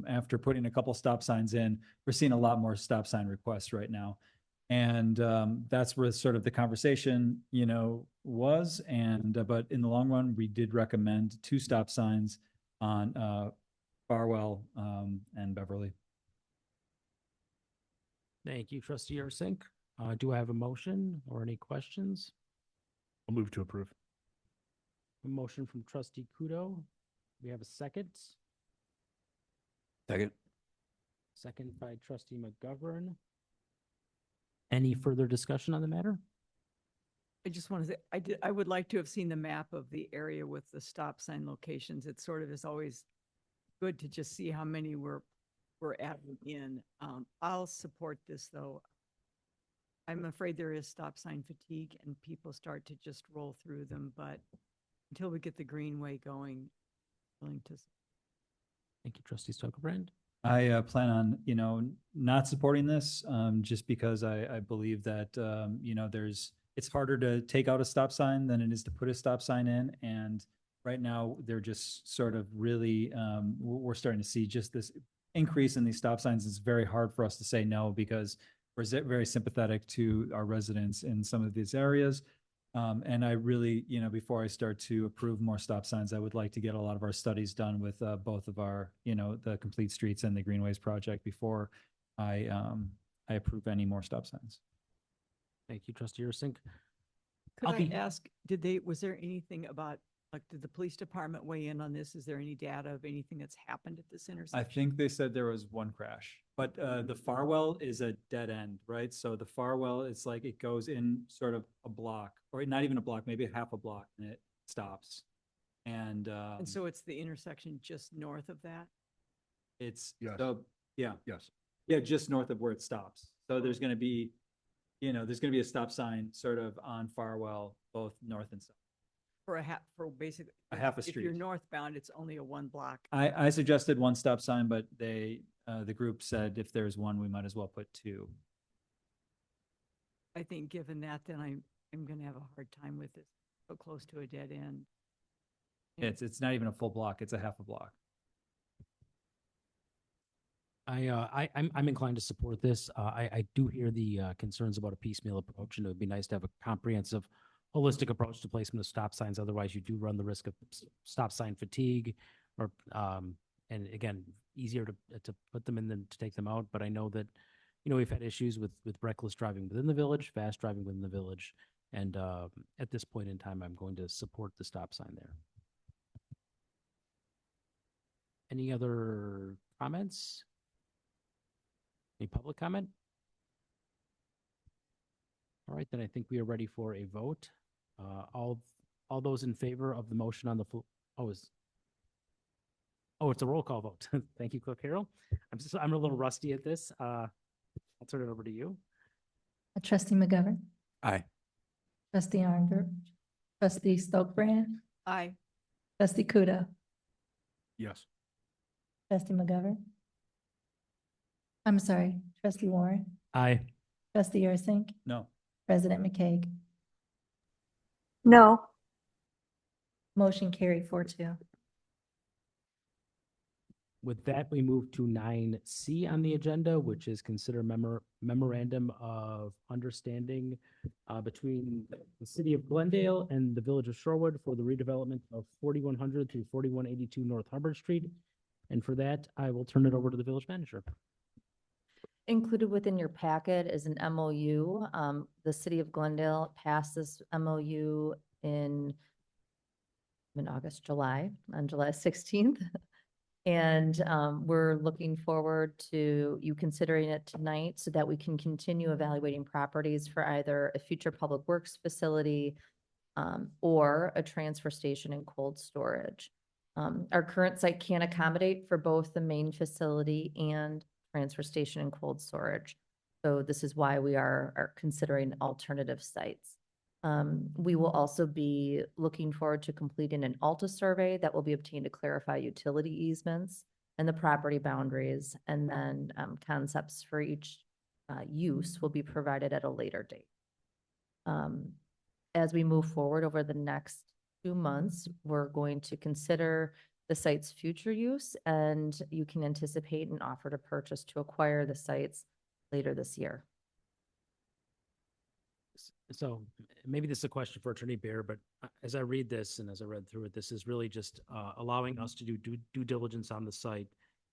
after putting a couple stop signs in. We're seeing a lot more stop sign requests right now. And that's where sort of the conversation, was. And but in the long run, we did recommend 2 stop signs on Farwell and Beverly. Thank you, trustee Ursink. Do I have a motion or any questions? I'll move to approve. A motion from trustee Kudo. We have a second. Second. Second by trustee McGovern. Any further discussion on the matter? I just want to say, I would like to have seen the map of the area with the stop sign locations. It sort of is always good to just see how many we're adding in. I'll support this, though. I'm afraid there is stop sign fatigue and people start to just roll through them, but until we get the Greenway going, willing to. Thank you, trustee Stokebrand. I plan on, not supporting this, just because I believe that, it's harder to take out a stop sign than it is to put a stop sign in. And right now, they're just sort of really, we're starting to see just this increase in these stop signs. It's very hard for us to say no, because we're very sympathetic to our residents in some of these areas. And I really, before I start to approve more stop signs, I would like to get a lot of our studies done with both of our, the Complete Streets and the Greenways project before I approve any more stop signs. Thank you, trustee Ursink. Could I ask, was there anything about, did the police department weigh in on this? Is there any data of anything that's happened at this intersection? I think they said there was 1 crash, but the Farwell is a dead end, right? So the Farwell, it's like it goes in sort of a block, or not even a block, maybe half a block, and it stops. And so it's the intersection just north of that? It's, Yes. so, yeah. Yes. Yeah, just north of where it stops. So there's going to be, there's going to be a stop sign sort of on Farwell, both north and south. For basically. A half a If you're street. northbound, it's only a 1 block. I suggested 1 stop sign, but the group said if there's 1, we might as well put 2. I think given that, then I'm going to have a hard time with it. So close to a dead end. It's not even a full block. It's a half a block. I'm inclined to support this. I do hear the concerns about a piecemeal approach, and it would be nice to have a comprehensive, holistic approach to placement of stop signs. Otherwise, you do run the risk of stop sign fatigue, or and again, easier to put them in than to take them out. But I know that, we've had issues with reckless driving within the village, fast driving within the village, and at this point in time, I'm going to support the stop sign there. Any other comments? Any public comment? All right, then I think we are ready for a vote. All those in favor of the motion on the floor. It's a roll call vote. Thank you, Clerk Harrell. I'm a little rusty at this. I'll turn it over to you. Trustee McGovern, Aye. trustee Arnder, trustee Stokebrand, Aye. trustee Kudo, Yes. trustee McGovern. I'm sorry, trustee Warren, Aye. trustee Ursink, No. President McCaig. No. Motion carried 4-2. With that, we move to 9C on the agenda, which is consider memorandum of understanding between the city of Glendale and the village of Shorewood for the redevelopment of 4100 through 4182 North Hubbard Street. And for that, I will turn it over to the village manager. Included within your packet is an MOU. The city of Glendale passed this MOU in August, July, on July 16th. And we're looking forward to you considering it tonight so that we can continue evaluating properties for either a future public works facility or a transfer station and cold storage. Our current site can accommodate for both the main facility and transfer station and cold storage. So this is why we are considering alternative sites. We will also be looking forward to completing an Alta survey that will be obtained to clarify utility easements and the property boundaries, and then concepts for each use will be provided at a later date. As we move forward over the next 2 months, we're going to consider the site's future use, and you can anticipate an offer to purchase to acquire the sites later this year. So maybe this is a question for Attorney Bear, but as I read this and as I read through it, this is really just allowing us to do due diligence on the site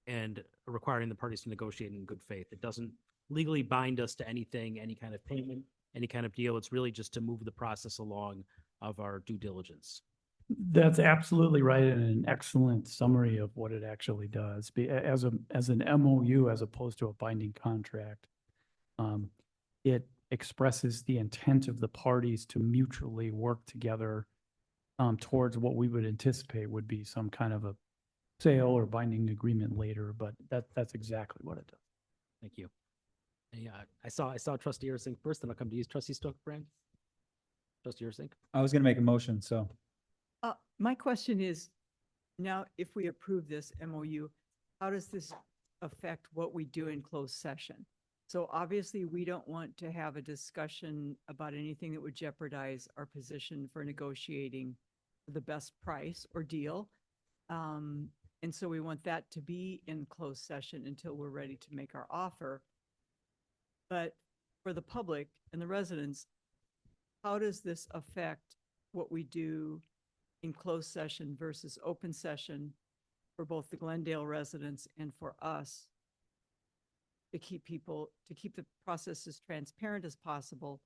and requiring the parties to negotiate in good faith. It doesn't legally bind us to anything, any kind of payment, any kind of deal. It's really just to move the process along of our due diligence. That's absolutely right, and an excellent summary of what it actually does. As an MOU, as opposed to a binding contract, it expresses the intent of the parties to mutually work together towards what we would anticipate would be some kind of a sale or binding agreement later, but that's exactly what it does. Thank you. Yeah, I saw Trustee Ursink first, then I'll come to you, Trustee Stokebrand. Trustee Ursink. I was gonna make a motion, so. My question is, now if we approve this MOU, how does this affect what we do in closed session? So obviously, we don't want to have a discussion about anything that would jeopardize our position for negotiating the best price or deal. And so we want that to be in closed session until we're ready to make our offer. But for the public and the residents, how does this affect what we do in closed session versus open session for both the Glendale residents and for us to keep the process as transparent as possible,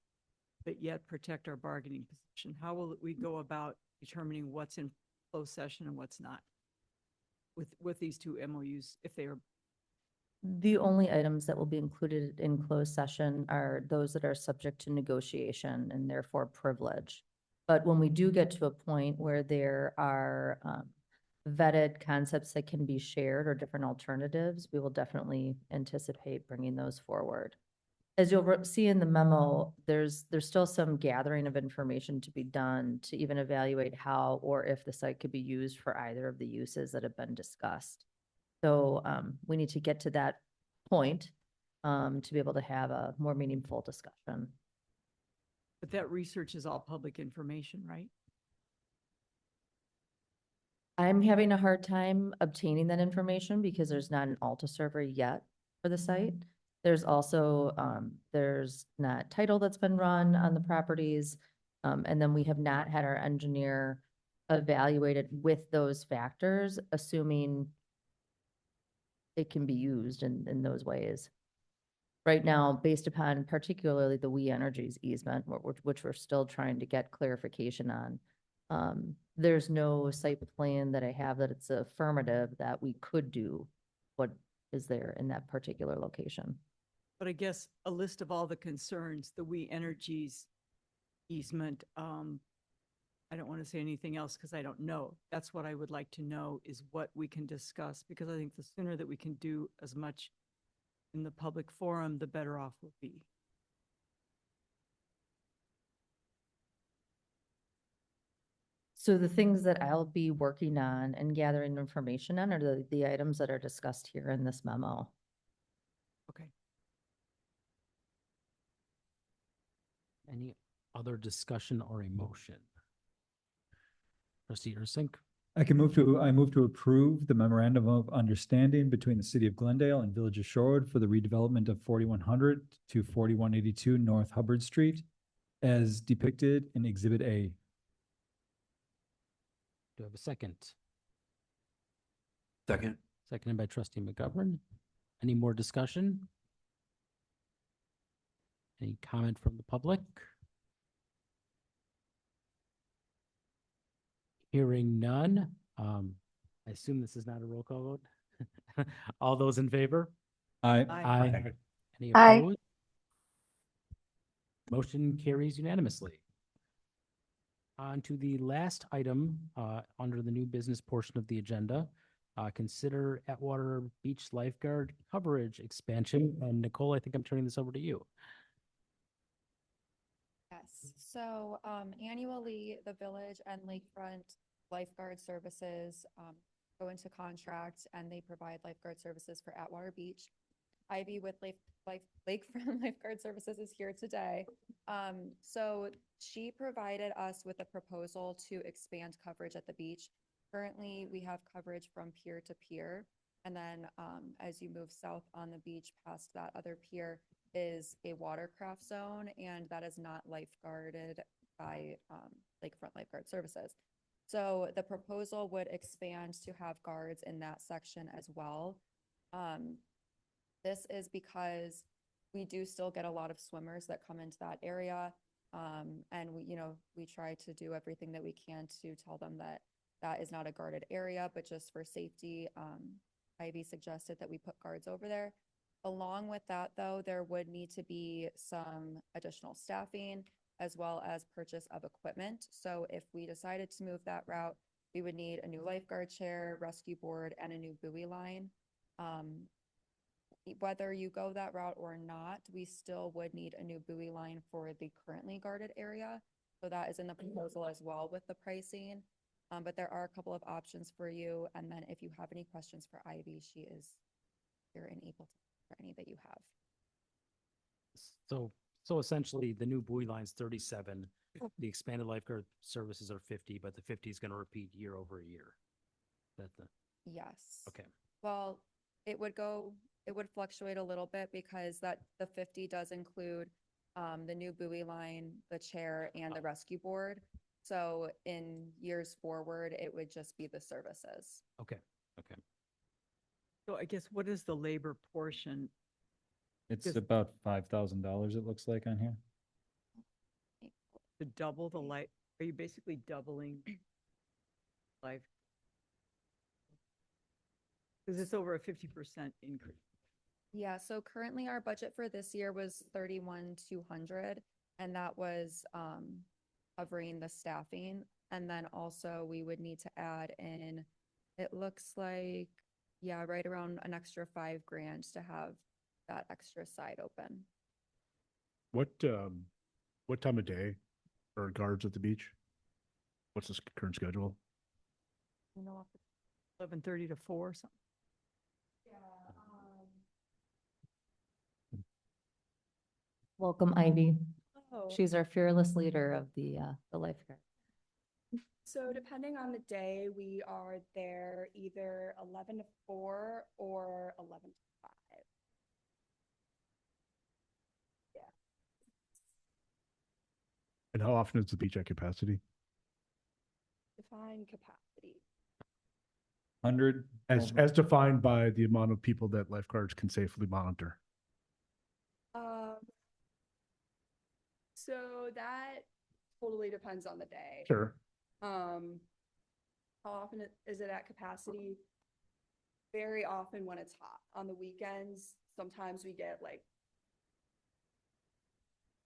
but yet protect our bargaining position? How will we go about determining what's in closed session and what's not with these two MOUs, if they are? The only items that will be included in closed session are those that are subject to negotiation and therefore privilege. But when we do get to a point where there are vetted concepts that can be shared or different alternatives, we will definitely anticipate bringing those forward. As you'll see in the memo, there's still some gathering of information to be done to even evaluate how or if the site could be used for either of the uses that have been discussed. So we need to get to that point to be able to have a more meaningful discussion. But that research is all public information, right? I'm having a hard time obtaining that information because there's not an Alta survey yet for the site. There's also, there's not title that's been run on the properties. And then we have not had our engineer evaluated with those factors, assuming it can be used in those ways. Right now, based upon particularly the We Energies easement, which we're still trying to get clarification on, there's no site plan that I have that it's affirmative that we could do what is there in that particular location. But I guess a list of all the concerns, the We Energies easement, I don't want to say anything else because I don't know. That's what I would like to know, is what we can discuss, because I think the sooner that we can do as much in the public forum, the better off we'll be. So the things that I'll be working on and gathering information on are the items that are discussed here in this memo. Okay. Any other discussion or emotion? Trustee Ursink. I move to approve the memorandum of understanding between the city of Glendale and Village of Shorewood for the redevelopment of 4100 to 4182 North Hubbard Street as depicted in Exhibit A. Do I have a second? Second. Seconded by Trustee McGovern. Any more discussion? Any comment from the public? Hearing none. I assume this is not a roll call vote. All those in favor? Aye. Aye. Any Aye. opposed? Motion carries unanimously. On to the last item under the new business portion of the agenda. Consider Atwater Beach lifeguard coverage expansion. And Nicole, I think I'm turning this over to you. Yes, Yes, so annually, the village and lakefront lifeguard services go into contract and they provide lifeguard services for Atwater Beach. Ivy with Lakefront Lifeguard Services is here today. So she provided us with a proposal to expand coverage at the beach. Currently, we have coverage from pier to pier. And then as you move south on the beach past that other pier is a watercraft zone, and that is not lifeguarded by Lakefront Lifeguard Services. So the proposal would expand to have guards in that section as well. This is because we do still get a lot of swimmers that come into that area. And we try to do everything that we can to tell them that that is not a guarded area, but just for safety, Ivy suggested that we put guards over there. Along with that, though, there would need to be some additional staffing as well as purchase of equipment. So if we decided to move that route, we would need a new lifeguard chair, rescue board, and a new buoy line. Whether you go that route or not, we still would need a new buoy line for the currently guarded area. So that is in the proposal as well with the pricing. But there are a couple of options for you. And then if you have any questions for Ivy, she is here and able to answer any that you have. So essentially, the new buoy line's 37. The expanded lifeguard services are 50, but the 50 is going to repeat year over year. Yes. Okay. Well, it would fluctuate a little bit because the 50 does include the new buoy line, the chair, and the rescue board. So in years forward, it would just be the services. Okay. So I guess what is the labor portion? It's Just- about $5,000, it looks like on here. To double the life, are you basically doubling life? Because it's over a 50% increase. Yeah, so currently our budget for this year was 31,200, and that was covering the staffing. And then also we would need to add in, it looks like, yeah, right around an extra $5,000 to have that extra side open. What time of day are guards at the beach? What's the current schedule? 11:30 to 4 or something. Welcome, Ivy. Oh. She's our fearless leader of the lifeguard. So depending on the day, we are there either 11 to 4 or 11 to 5. And how often is the beach at capacity? Define capacity. 100. As defined by the amount of people that lifeguards can safely monitor. So that totally depends on the day. Sure. How often is it at capacity? Very often when it's hot. On the weekends, sometimes we get like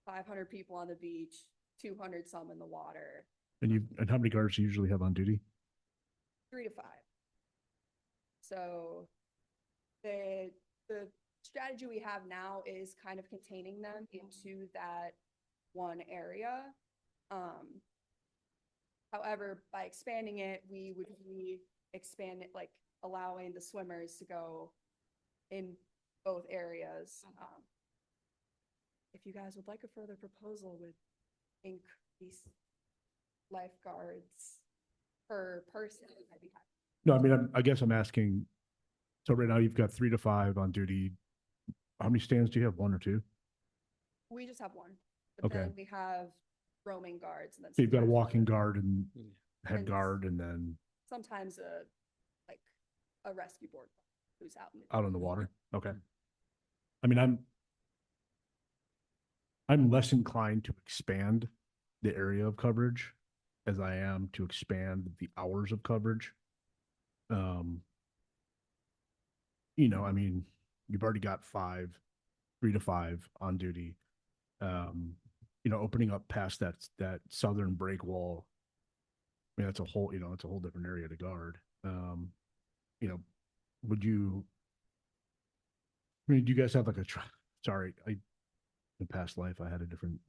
500 people on the beach, 200 some in the water, And how many guards do you usually have on duty? 3 to 5. So the strategy we have now is kind of containing them into that one area. However, by expanding it, we would expand it, like allowing the swimmers to go in both areas. If you guys would like a further proposal with increased lifeguards per person, I'd be happy. No, I mean, I guess I'm asking, so right now you've got 3 to 5 on duty. How many stands do you have? 1 or 2? We just have one. But Okay. then we have roaming guards and then. So you've got a sometimes walking guard and head And- guard and then Sometimes a rescue board who's out. out on the water. Okay. I mean, I'm less inclined to expand the area of coverage as I am to expand the hours of coverage. I mean, you've already got 3 to 5 on duty. Opening up past that southern break wall. I mean, that's a whole, it's a whole different area to guard. Would you? I mean, do you guys have like sorry, in past life, I had a different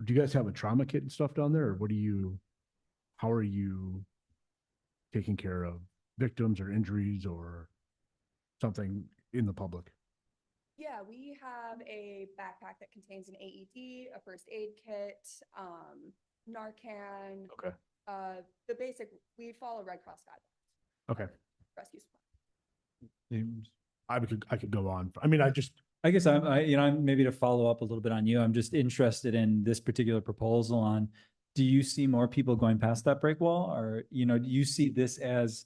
Do you guys have a trauma kit and stuff down there, or how are you taking care of victims or injuries or something in the public? Yeah, we have a backpack that contains an AED, a first aid kit, Narcan. Okay. The basic, we follow Red Cross guidelines. Okay. Rescue supply. I could go on. I mean, I guess I'm maybe to follow up a little bit on you, I'm just interested in this particular proposal on, do you see more people going past that break wall? Or, do you see this as,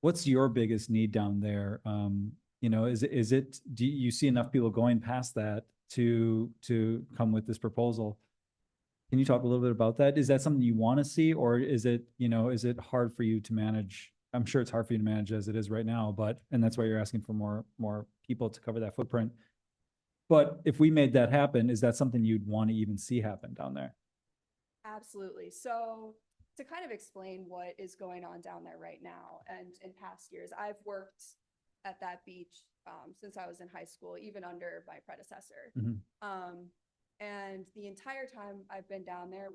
what's your biggest need down there? Do you see enough people going past that to come with this proposal? Can you talk a little bit about that? Is that something you want to see, or is it hard for you to manage? I'm sure it's hard for you to manage as it is right now, and that's why you're asking for more people to cover that footprint. But if we made that happen, is that something you'd want to even see happen down there? Absolutely. So to kind of explain what is going on down there right now, and in past years, I've worked at that beach since I was in high school, even under my predecessor. And the entire time I've been down there,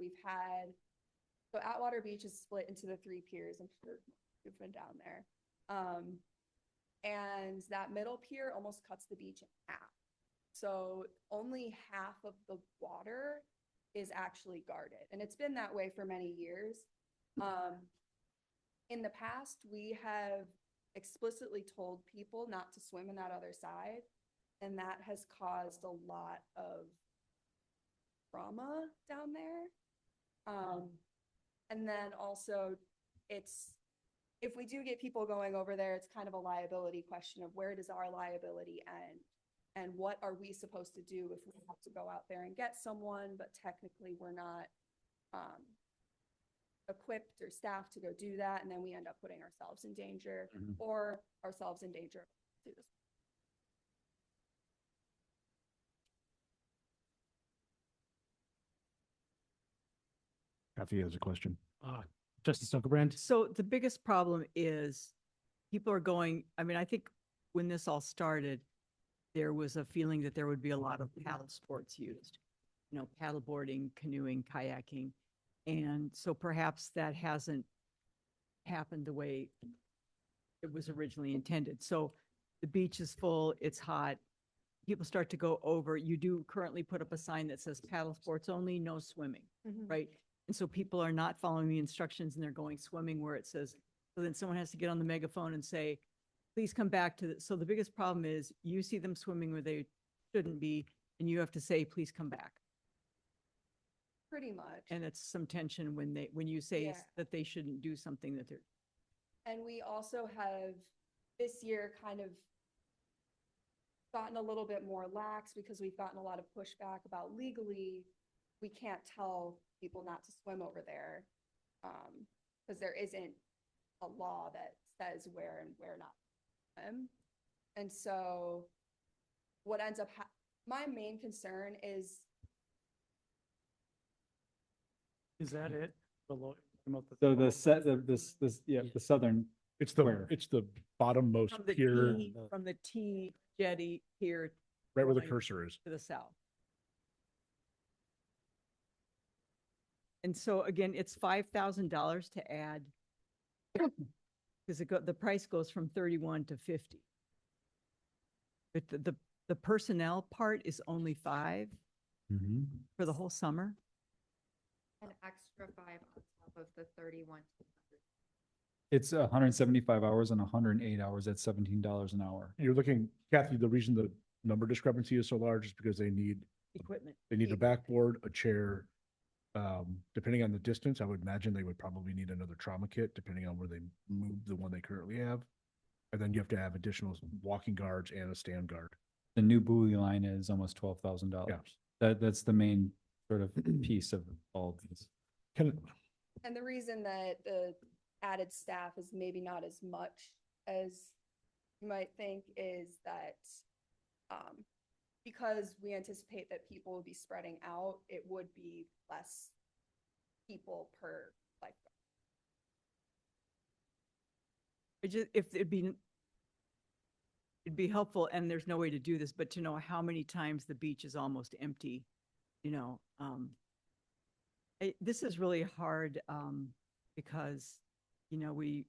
so Atwater Beach is split into the 3 piers. I'm sure you've been down there. And that middle pier almost cuts the beach in half. So only half of the water is actually guarded. And it's been that way for many years. In the past, we have explicitly told people not to swim in that other side. And that has caused a lot of trauma down there. And then also if we do get people going over there, it's kind of a liability question of where does our liability end? And what are we supposed to do if we have to go out there and get someone, but technically we're not equipped or staffed to go do that. And then we end up putting ourselves in danger or ourselves in danger. Kathy has a question. Justice Stokebrand? So the biggest problem is people are going, I think when this all started, there was a feeling that there would be a lot of paddle sports used, paddle boarding, canoeing, kayaking. And so perhaps that hasn't happened the way it was originally intended. So the beach is full, it's hot. People start to go over. You do currently put up a sign that says paddle sports only, no swimming, right? And so people are not following the instructions and they're going swimming where it says, so then someone has to get on the megaphone and say, please come back to so the biggest problem is you see them swimming where they shouldn't be, and you have to say, please come back. Pretty much. And it's some tension when you say that they shouldn't do something that they're. And we also have this year kind of gotten a little bit more lax because we've gotten a lot of pushback about legally, we can't tell people not to swim over there because there isn't a law that says where and where not to swim. And so what ends up, my main concern is that it? Below? So the southern. It's the bottommost From the pier, from the T jetty here. right where the going cursor is. to the south. And so again, it's $5,000 to add. Because the price goes from 31 to 50. But the personnel part is only 5 for the whole summer. an extra 5 on top of the 31. It's 175 hours and 108 hours at $17 an hour. You're looking, Kathy, the reason the number discrepancy is so large is because they need Equipment. a backboard, a chair. Depending on the distance, I would imagine they would probably need another trauma kit, depending on where they move the one they currently have. And then you have to have additional walking guards and a stand guard. The new buoy line is almost $12,000. Yeah. That's the main sort of piece of all of this. And the reason that the added staff is maybe not as much as you might think is that because we anticipate that people will be spreading out, it would be less people per lifeguard. It'd be helpful, and there's no way to do this, but to know how many times the beach is almost empty, This is really hard, because, you know, we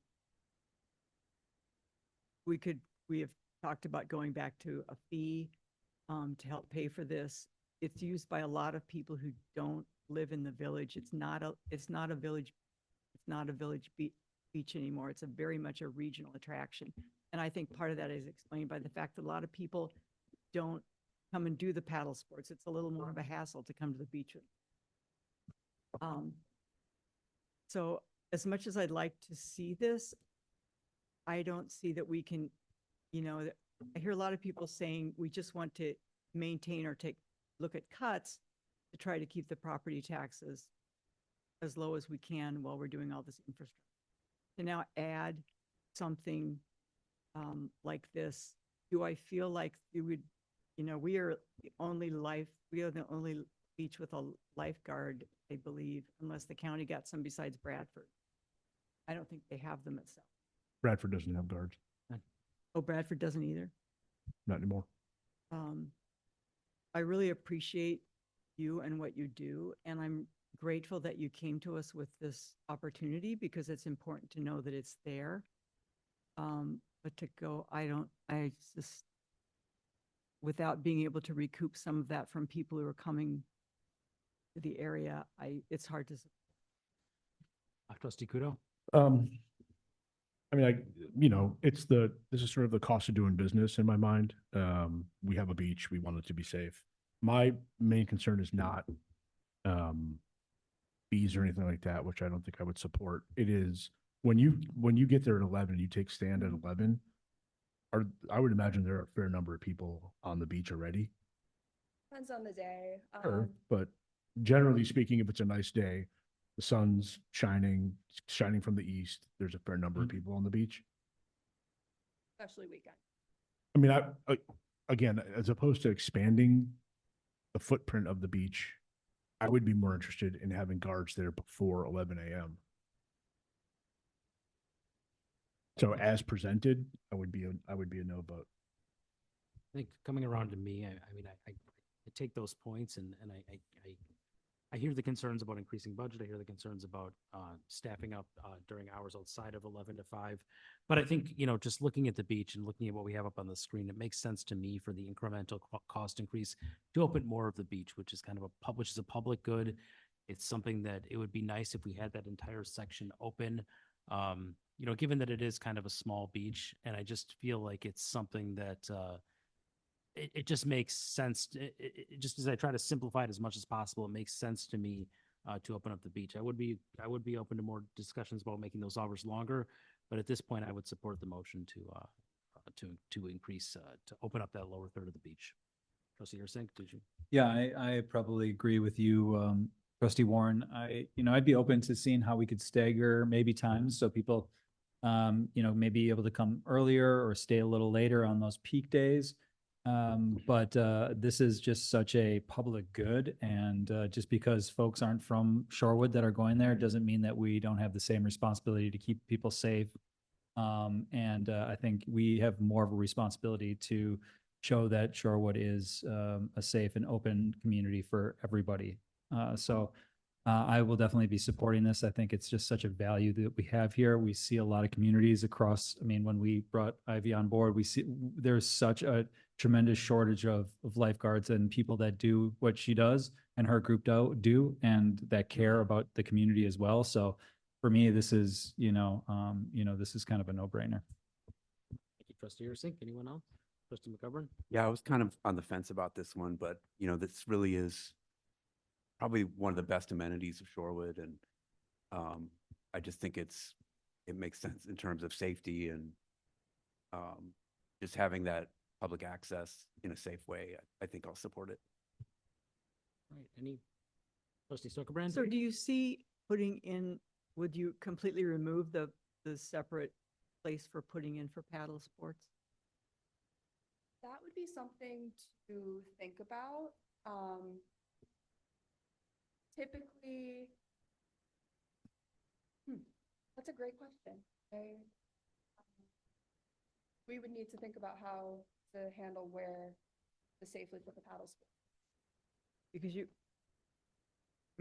have talked about going back to a fee, to help pay for this. It's used by a lot of people who don't live in the village. It's not a village, beach anymore. It's very much a regional attraction. And I think part of that is explained by the fact that a lot of people don't come and do the paddle sports. It's a little more of a hassle to come to the beach. So as much as I'd like to see this, I don't see that we can, you know, I hear a lot of people saying we just want to maintain or look at cuts to try to keep the property taxes as low as we can while we're doing all this infrastructure. To now add something like this, do I feel like it would, you know, we are the only beach with a lifeguard, I believe, unless the county got some besides Bradford. I don't think they have them itself. Bradford doesn't have guards, Oh, Bradford doesn't either. not anymore. I really appreciate you and what you do, and I'm grateful that you came to us with this opportunity because it's important to know that it's there. But to go, I just, without being able to recoup some of that from people who are coming to the area, it's hard to. Trustee Kudo? I mean, this is sort of the cost of doing business in my mind. We have a beach, we want it to be safe. My main concern is not fees or anything like that, which I don't think I would support. It is when you get there at 11, you take stand at 11, I would imagine there are a fair number of people on the beach already. Depends on the day. Sure, but generally speaking, if it's a nice day, the sun's shining from the east, there's a fair number of people on the beach. Especially weekend. I mean, again, as opposed to expanding the footprint of the beach, I would be more interested in having guards there before 11 a.m. So as presented, I would be a no vote. I think coming around to me, I take those points and I hear the concerns about increasing budget. I hear the concerns about staffing up during hours outside of 11 to 5. But I think, you know, just looking at the beach and looking at what we have up on the screen, it makes sense to me for the incremental cost increase to open more of the beach, which is kind of a public good. It's something that it would be nice if we had that entire section open. You know, given that it is kind of a small beach, and I just feel like it's something that it just makes sense. Just as I try to simplify it as much as possible, it makes sense to me to open up the beach. I would be open to more discussions about making those hours longer, but at this point, I would support the motion to increase to open up that lower third of the beach. Trustee Ursink, did you? Yeah, I probably agree with you, Trustee Warren. I'd be open to seeing how we could stagger maybe times so people, maybe able to come earlier or stay a little later on those peak days. But this is just such a public good, and just because folks aren't from Shorewood that are going there doesn't mean that we don't have the same responsibility to keep people safe. And I think we have more of a responsibility to show that Shorewood is a safe and open community for everybody. So I will definitely be supporting this. I think it's just such a value that we have here. We see a lot of communities across. I mean, when we brought Ivy on board, we see there's such a tremendous shortage of lifeguards and people that do what she does and her group do and that care about the community as well. So for me, this is, this is kind of a no-brainer. Thank you, Trustee Ursink. Anyone else? Trustee McGovern? Yeah, I was kind of on the fence about this one, but this really is probably one of the best amenities of Shorewood, and I just think it makes sense in terms of safety and just having that public access in a safe way. I think I'll support it. All right. Any Trustee Zuckerbrand? So do you see would you completely remove the separate place for putting in for paddle sports? That would be something to think about. Typically, that's a great question. We would need to think about how to handle where to safely put the paddle sport. Because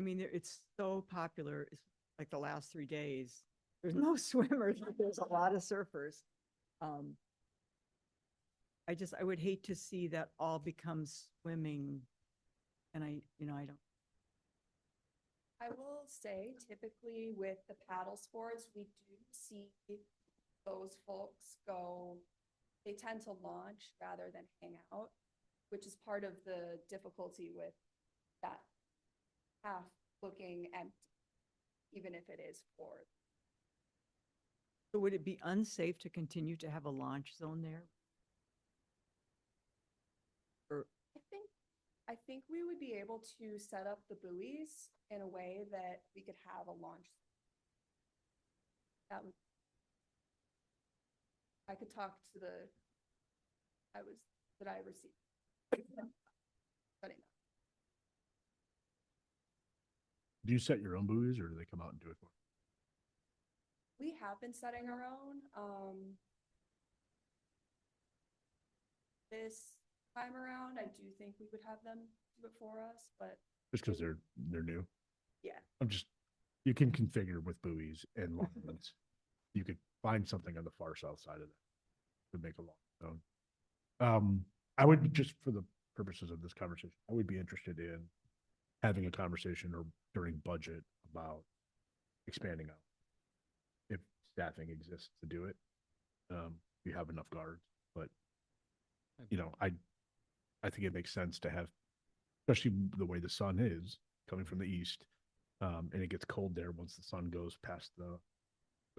I mean, it's so popular, it's like the last 3 days. There's no swimmers, but there's a lot of surfers. I would hate to see that all becomes swimming. And I don't. I will say typically with the paddle sports, we do see those folks go, they tend to launch rather than hang out, which is part of the difficulty with that half looking empty, even if it is for. So would it be unsafe to continue to have a launch zone there? Or I think we would be able to set up the buoys in a way that we could have a launch. I could talk to that I received. But Do you set your own buoys or do they come out and do it for you? we have been setting our own. This time around, I do think we would have them do it for us, but Just because they're new? yeah. You can configure with buoys and lines. You could find something on the far south side of that to make a long zone. I would, just for the purposes of this conversation, I would be interested in having a conversation or during budget about expanding out. If staffing exists to do it, we have enough guards, but I think it makes sense to have, especially the way the sun is coming from the east, and it gets cold there once the sun goes past the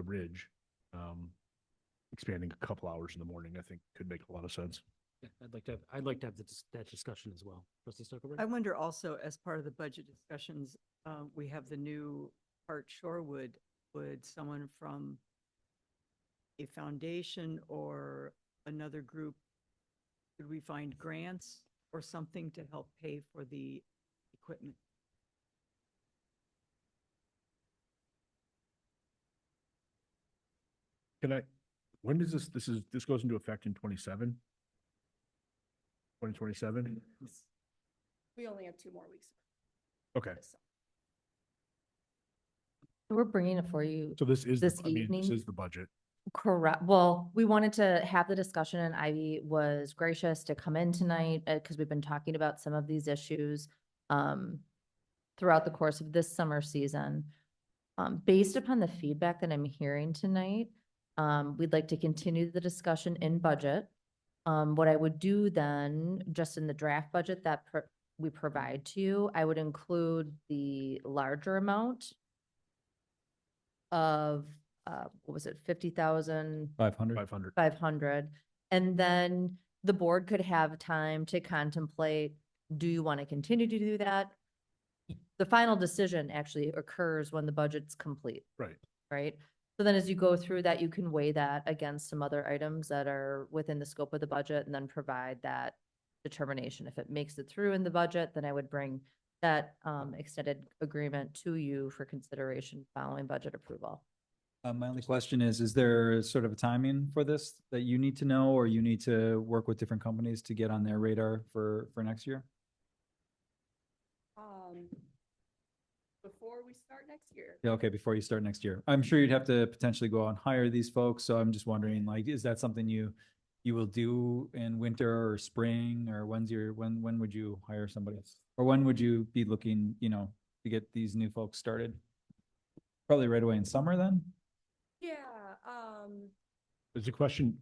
ridge. Expanding a couple hours in the morning, I think, could make a lot of sense. Yeah, I'd like to have that discussion as well. Trustee Stockerberg? I wonder also, as part of the budget discussions, we have the new Art Shorewood. Would someone from a foundation or another group, could we find grants or something to help pay for the equipment? When does this goes into effect in 2027? 2027? We only have 2 more weeks. Okay, This We're bringing it for you. so this is, This this evening? is the budget. Correct. Well, we wanted to have the discussion and Ivy was gracious to come in tonight because we've been talking about some of these issues throughout the course of this summer season. Based upon the feedback that I'm hearing tonight, we'd like to continue the discussion in budget. What I would do then, just in the draft budget that we provide to you, I would include the larger amount of, what was it, 50,000? 500. 500. 500. And then the board could have time to contemplate, do you want to continue to do that? The final decision actually occurs when the budget's complete, Right. right? So then as you go through that, you can weigh that against some other items that are within the scope of the budget and then provide that determination. If it makes it through in the budget, then I would bring that extended agreement to you for consideration following budget approval. My only question is there sort of a timing for this that you need to know, or you need to work with different companies to get on their radar for next year? Before we start next year. Yeah, okay, before you start next year. I'm sure you'd have to potentially go out and hire these folks, so I'm just wondering, like, is that something you will do in winter or spring, or when would you hire somebody? Or when would you be looking, to get these new folks started? Probably right away in summer then? Yeah, Is the question,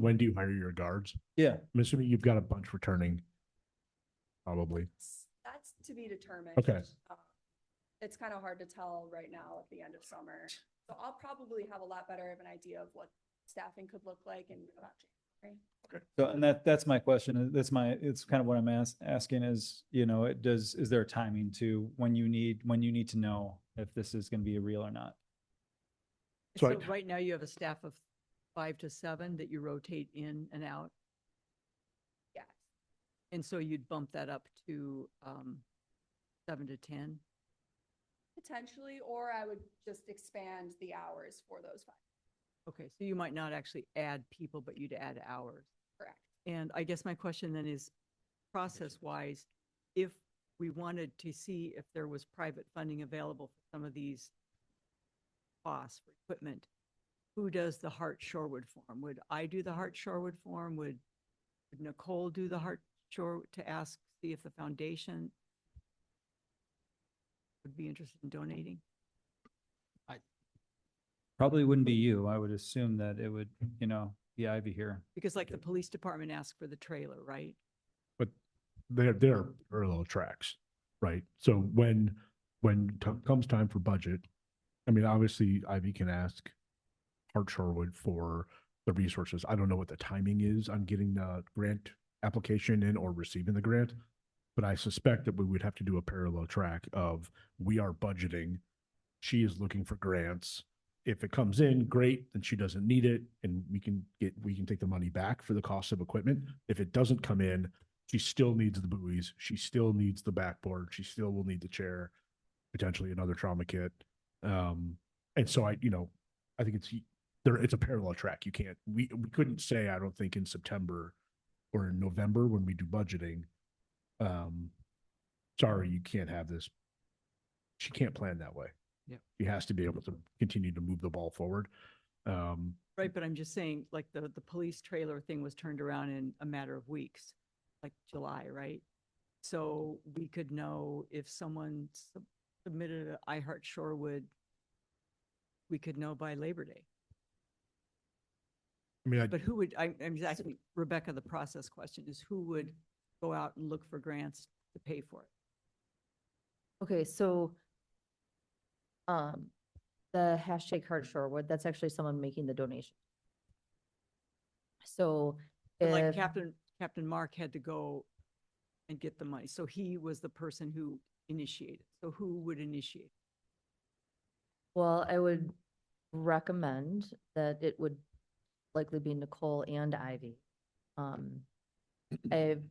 when do you hire your guards? Yeah. I'm assuming you've got a bunch returning. Probably. that's to be determined. Okay. It's kind of hard to tell right now at the end of summer. So I'll probably have a lot better of an idea of what staffing could look like in about January. So, and that's my question. It's kind of what I'm asking is, is there a timing to when you need to know if this is going to be real or not? So So right now you have a staff of 5 to 7 that you rotate in and out. Yeah. And so you'd bump that up to 7 to 10. Potentially, or I would just expand the hours for those 5. Okay, so you might not actually add people, but you'd add hours. Correct. And I guess my question then is, process-wise, if we wanted to see if there was private funding available for some of these costs for equipment. Who does the Hart Shorewood form? Would I do the Hart Shorewood form? Would Nicole do the Hart Shore to ask, see if the foundation would be interested in donating? Probably wouldn't be you. I would assume that it would, be Ivy here. Because like the police department asked for the trailer, right? But they're parallel tracks, right? So when comes time for budget, I mean, obviously Ivy can ask Hart Shorewood for the resources. I don't know what the timing is on getting the grant application in or receiving the grant, but I suspect that we would have to do a parallel track of, we are budgeting, she is looking for grants. If it comes in, great, then she doesn't need it, and we can take the money back for the cost of equipment. If it doesn't come in, she still needs the buoys, she still needs the backboard, she still will need the chair, potentially another trauma kit. And so I think it's a parallel track. You can't, we couldn't say, I don't think in September or in November when we do budgeting, sorry, you can't have this. She can't plan that way. Yeah. She has to be able to continue to move the ball forward. Right, but I'm just saying, like the police trailer thing was turned around in a matter of weeks, like July, right? So we could know if someone submitted a I Heart Shorewood, we could know by Labor Day. I mean, But who would, I'm just asking Rebecca, the process question is who would go out and look for grants to pay for it? Okay, so the hashtag Hart Shorewood, that's actually someone making the donation. So But like if, Captain Mark had to go and get the money. So he was the person who initiated. So who would initiate? well, I would recommend that it would likely be Nicole and Ivy. I've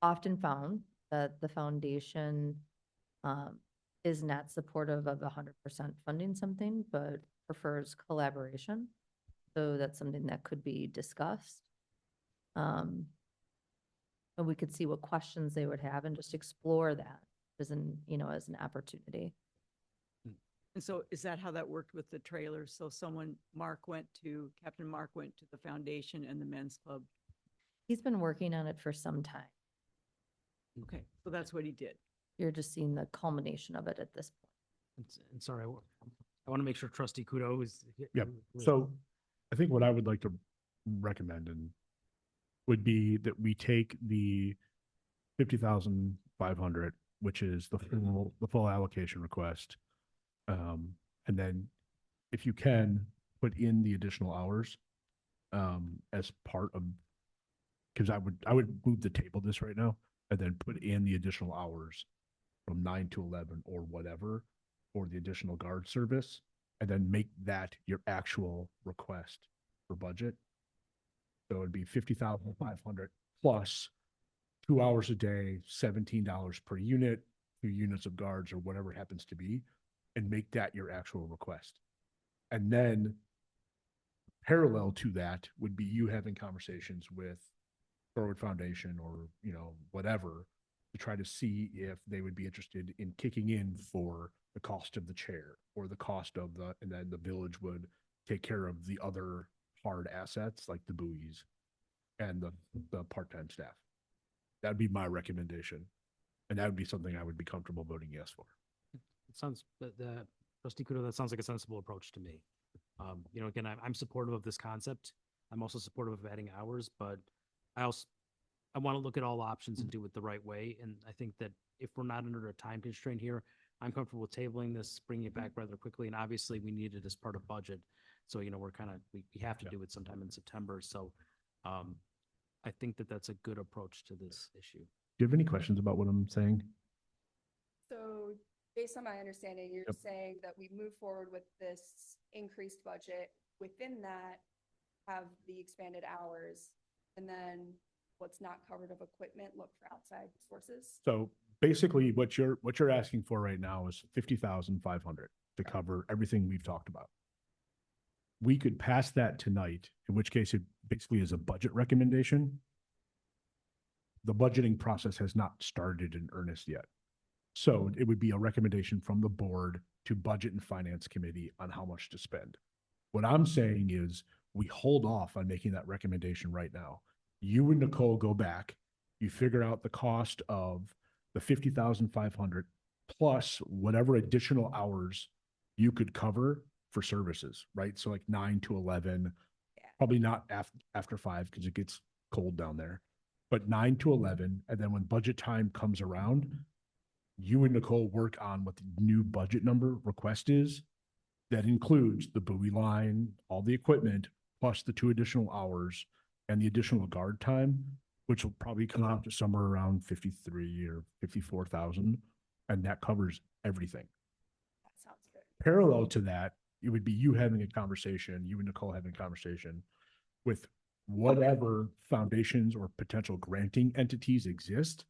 often found that the foundation is not supportive of 100% funding something, but prefers collaboration. So that's something that could be discussed. And we could see what questions they would have and just explore that as an opportunity. And so is that how that worked with the trailer? So Captain Mark went to the foundation and the men's club. He's been working on it for some time. Okay, so that's what he did. You're just seeing the culmination of it at this point. And sorry, I want to make sure trustee Kudo is. Yep. So I think what I would like to recommend would be that we take the 50,500, which is the full allocation request. And then if you can put in the additional hours, as part of, because I would move the table this right now and then put in the additional hours from 9 to 11 or whatever for the additional guard service, and then make that your actual request for budget. So it'd be 50,500 plus 2 hours a day, $17 per unit, 2 units of guards or whatever it happens to be, and make that your actual request. And then parallel to that would be you having conversations with Shorewood Foundation or, whatever, to try to see if they would be interested in kicking in for the cost of the chair or the cost of and then the village would take care of the other hard assets like the buoys and the part-time staff. That'd be my recommendation. And that would be something I would be comfortable voting yes for. It sounds, trustee Kudo, that sounds like a sensible approach to me. Again, I'm supportive of this concept. I'm also supportive of adding hours, but I want to look at all options and do it the right way. And I think that if we're not under a time constraint here, I'm comfortable with tabling this, bringing it back rather quickly. And obviously we need it as part of budget. So, we're we have to do it sometime in September. So, I think that that's a good approach to this issue. Do you have any questions about what I'm saying? So based on my understanding, you're Yep. saying that we move forward with this increased budget. Within that, have the expanded hours, and then what's not covered of equipment, look for outside sources. So basically what you're asking for right now is 50,500 to cover everything we've talked about. We could pass that tonight, in which case it basically is a budget recommendation. the budgeting process has not started in earnest yet. So it would be a recommendation from the board to Budget and Finance Committee on how much to spend. What I'm saying is we hold off on making that recommendation right now. You and Nicole go back, you figure out the cost of the 50,500 plus whatever additional hours you could cover for services, right? So like 9 to 11, probably not after 5 because it gets cold down there, but 9 to 11. And then when budget time comes around, you and Nicole work on what the new budget number request is. That includes the buoy line, all the equipment, plus the 2 additional hours and the additional guard time, which will probably come out to somewhere around 53 or 54,000. And that covers everything. That sounds good. Parallel to that, it would be you having a conversation, you and Nicole having a conversation with whatever foundations or potential granting entities exist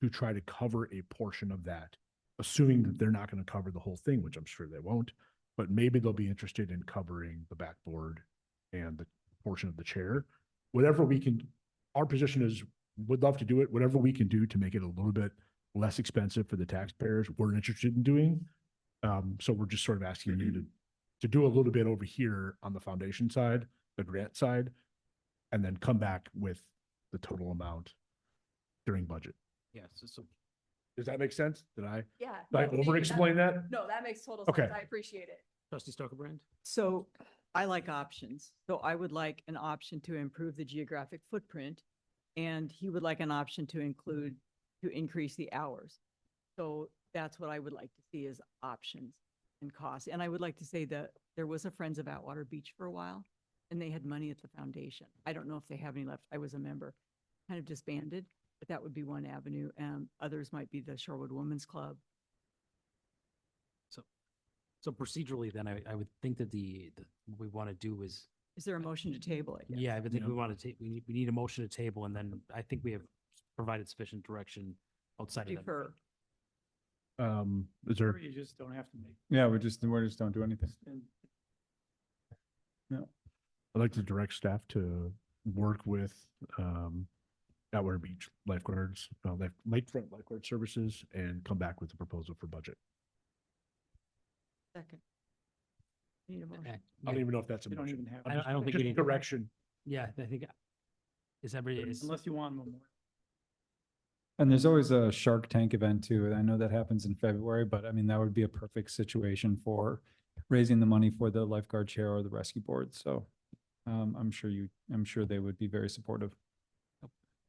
to try to cover a portion of that, assuming that they're not going to cover the whole thing, which I'm sure they won't, but maybe they'll be interested in covering the backboard and the portion of the chair. Whatever we can, our position is, would love to do it. Whatever we can do to make it a little bit less expensive for the taxpayers, we're interested in doing. So we're just sort of asking you to do a little bit over here on the foundation side, the grant side, and then come back with the total amount during budget. Yeah, so Does that make sense? Did I Yeah. over-explain that? No, that makes total Okay. sense. I appreciate it. trustee Stokerbrand? So I like options. So I would like an option to improve the geographic footprint. And he would like an option to increase the hours. So that's what I would like to see is options and costs. And I would like to say that there was a Friends of Atwater Beach for a while and they had money at the foundation. I don't know if they have any left. I was a member, kind of disbanded, but that would be one avenue. And others might be the Shorewood Women's Club. So procedurally, then I would think that what we want to do is, Is there a motion to table it? yeah, I would think Yeah. we want to take, we need a motion to table, and then I think we have provided sufficient direction outside of that. Defer. Is there, Or you just don't have to make. Yeah, we just don't do anything. I'd like to direct staff to work with, Atwater Beach lifeguards, lakefront lifeguard services and come back with a proposal for budget. Second. Need a motion. Eh, I don't yeah, even know if that's a You don't motion. even have. I'm I just- don't think just we need- direction. Yeah, I think, is everybody, is, Unless you want them. And there's always a Shark Tank event too. and I know that happens in February, but I mean, that would be a perfect situation for raising the money for the lifeguard chair or the rescue board. So I'm sure they would be very supportive.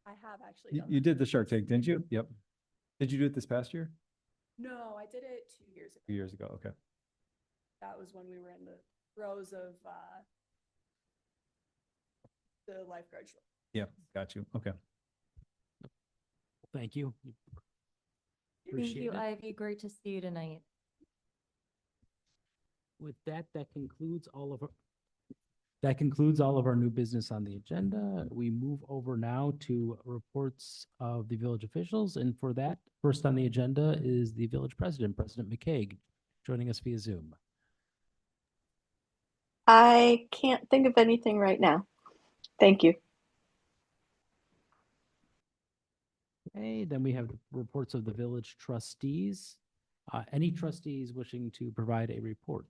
I have actually You, done you that. did the Shark Tank, didn't you? Yep. Did you do it this past year? No, I did it 2 years ago. 2 years ago, okay. That was when we were in the throes of the lifeguard shore. Yeah, got you. Okay. thank you. Thank Appreciate you, it. Ivy. Great to see you tonight. With that, that concludes all of our new business on the agenda. We move over now to reports of the village officials. And for that, first on the agenda is the village president, President McCaig, joining us via Zoom. I can't think of anything right now. Thank you. Okay, then we have reports of the village trustees. Any trustees wishing to provide a report?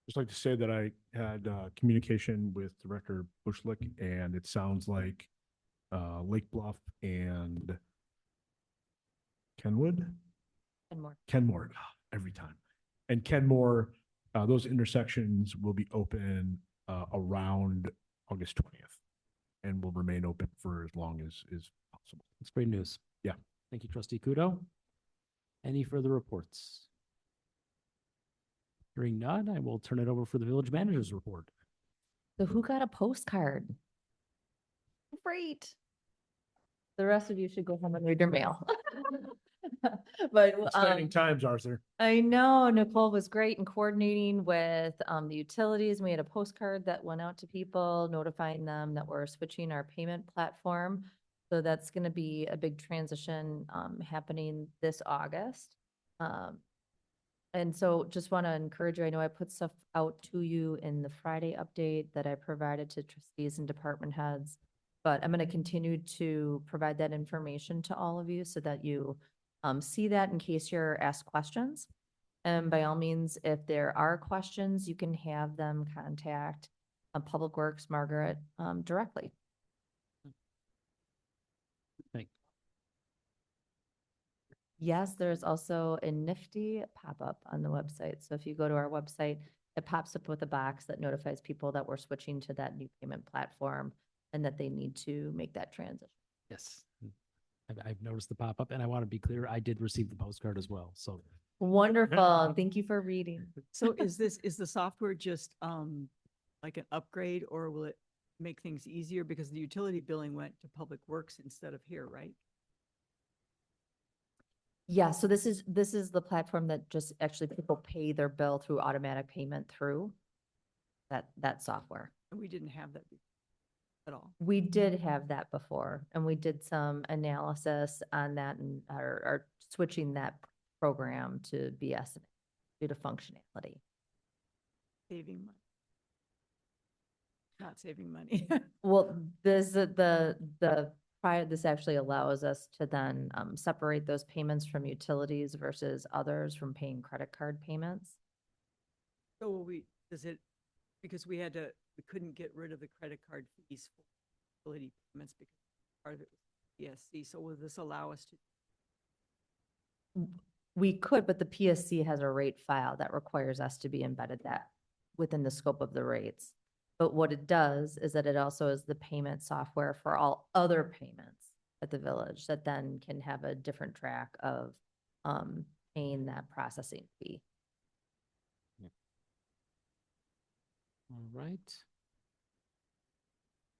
Just like to say that I had communication with Director Bushlick, and it sounds like Lake Bluff and Kenwood? And more. Kenmore, every time. And Kenmore, those intersections will be open around August 20th and will remain open for as long as is possible. That's great news. Yeah. Thank you, trustee Kudo. Any further reports? Hearing none, I will turn it over for the village manager's report. So who got a postcard? Great. The rest of you should go home and read your mail. But Exciting times, Arthur. I know Nicole was great in coordinating with the utilities. We had a postcard that went out to people notifying them that we're switching our payment platform. So that's going to be a big transition happening this August. And so just want to encourage you, I know I put stuff out to you in the Friday update that I provided to trustees and department heads. But I'm going to continue to provide that information to all of you so that you see that in case you're asked questions. And by all means, if there are questions, you can have them contact Public Works, Margaret, directly. Thank Yes, there's also a nifty pop-up on the website. So if you go to our website, it pops up with a box that notifies people that we're switching to that new payment platform and that they need to make that transition. Yes. I've noticed the pop-up, and I want to be clear, I did receive the postcard as well, so. Wonderful. Thank you for reading. So is the software just, like an upgrade, or will it make things easier? Because the utility billing went to Public Works instead of here, right? Yeah, so this is the platform that just actually people pay their bill through automatic payment through that software. We didn't have that at all. We did have that before, and we did some analysis on that and are switching that program to BS due to functionality. Saving money. Not saving money. Well, this this actually allows us to then separate those payments from utilities versus others from paying credit card payments. So will because we couldn't get rid of the credit card fees for utility payments because part of it was PSC. So will this allow us to? We could, but the PSC has a rate file that requires us to be embedded that within the scope of the rates. But what it does is that it also is the payment software for all other payments at the village that then can have a different track of paying that processing fee. All right.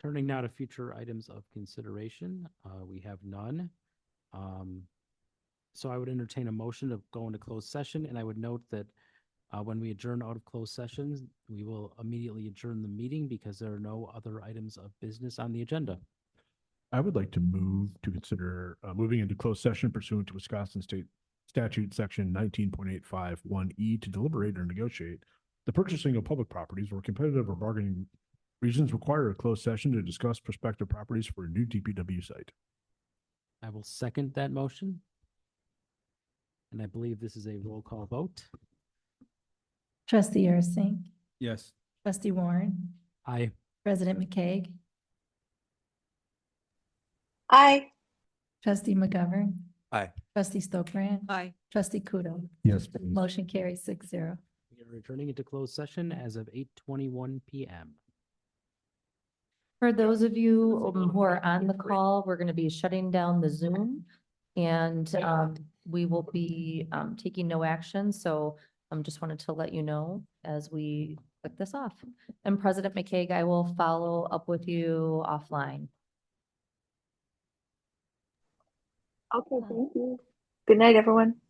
Turning now to future items of consideration, we have none. So I would entertain a motion to go into closed session, and I would note that when we adjourn out of closed sessions, we will immediately adjourn the meeting because there are no other items of business on the agenda. I would like to move to consider moving into closed session pursuant to Wisconsin State Statute Section 19.851E to deliberate or negotiate the purchasing of public properties where competitive or bargaining reasons require a closed session to discuss prospective properties for a new DPW site. I will second that motion. And I believe this is a roll call vote. Trustee Ursink, Yes. trustee Warren, Aye. President McCaig, Aye. trustee McGovern, Aye. trustee Stokbrand, Aye. trustee Kudo. Yes, please. Motion carries 6-0. We are returning into closed session as of 8:21 p.m. For those of you who are on the call, we're going to be shutting down the Zoom and we will be taking no action. So just wanted to let you know as we click this off. And President McCaig, I will follow up with you offline. Okay, thank you. Good night, everyone.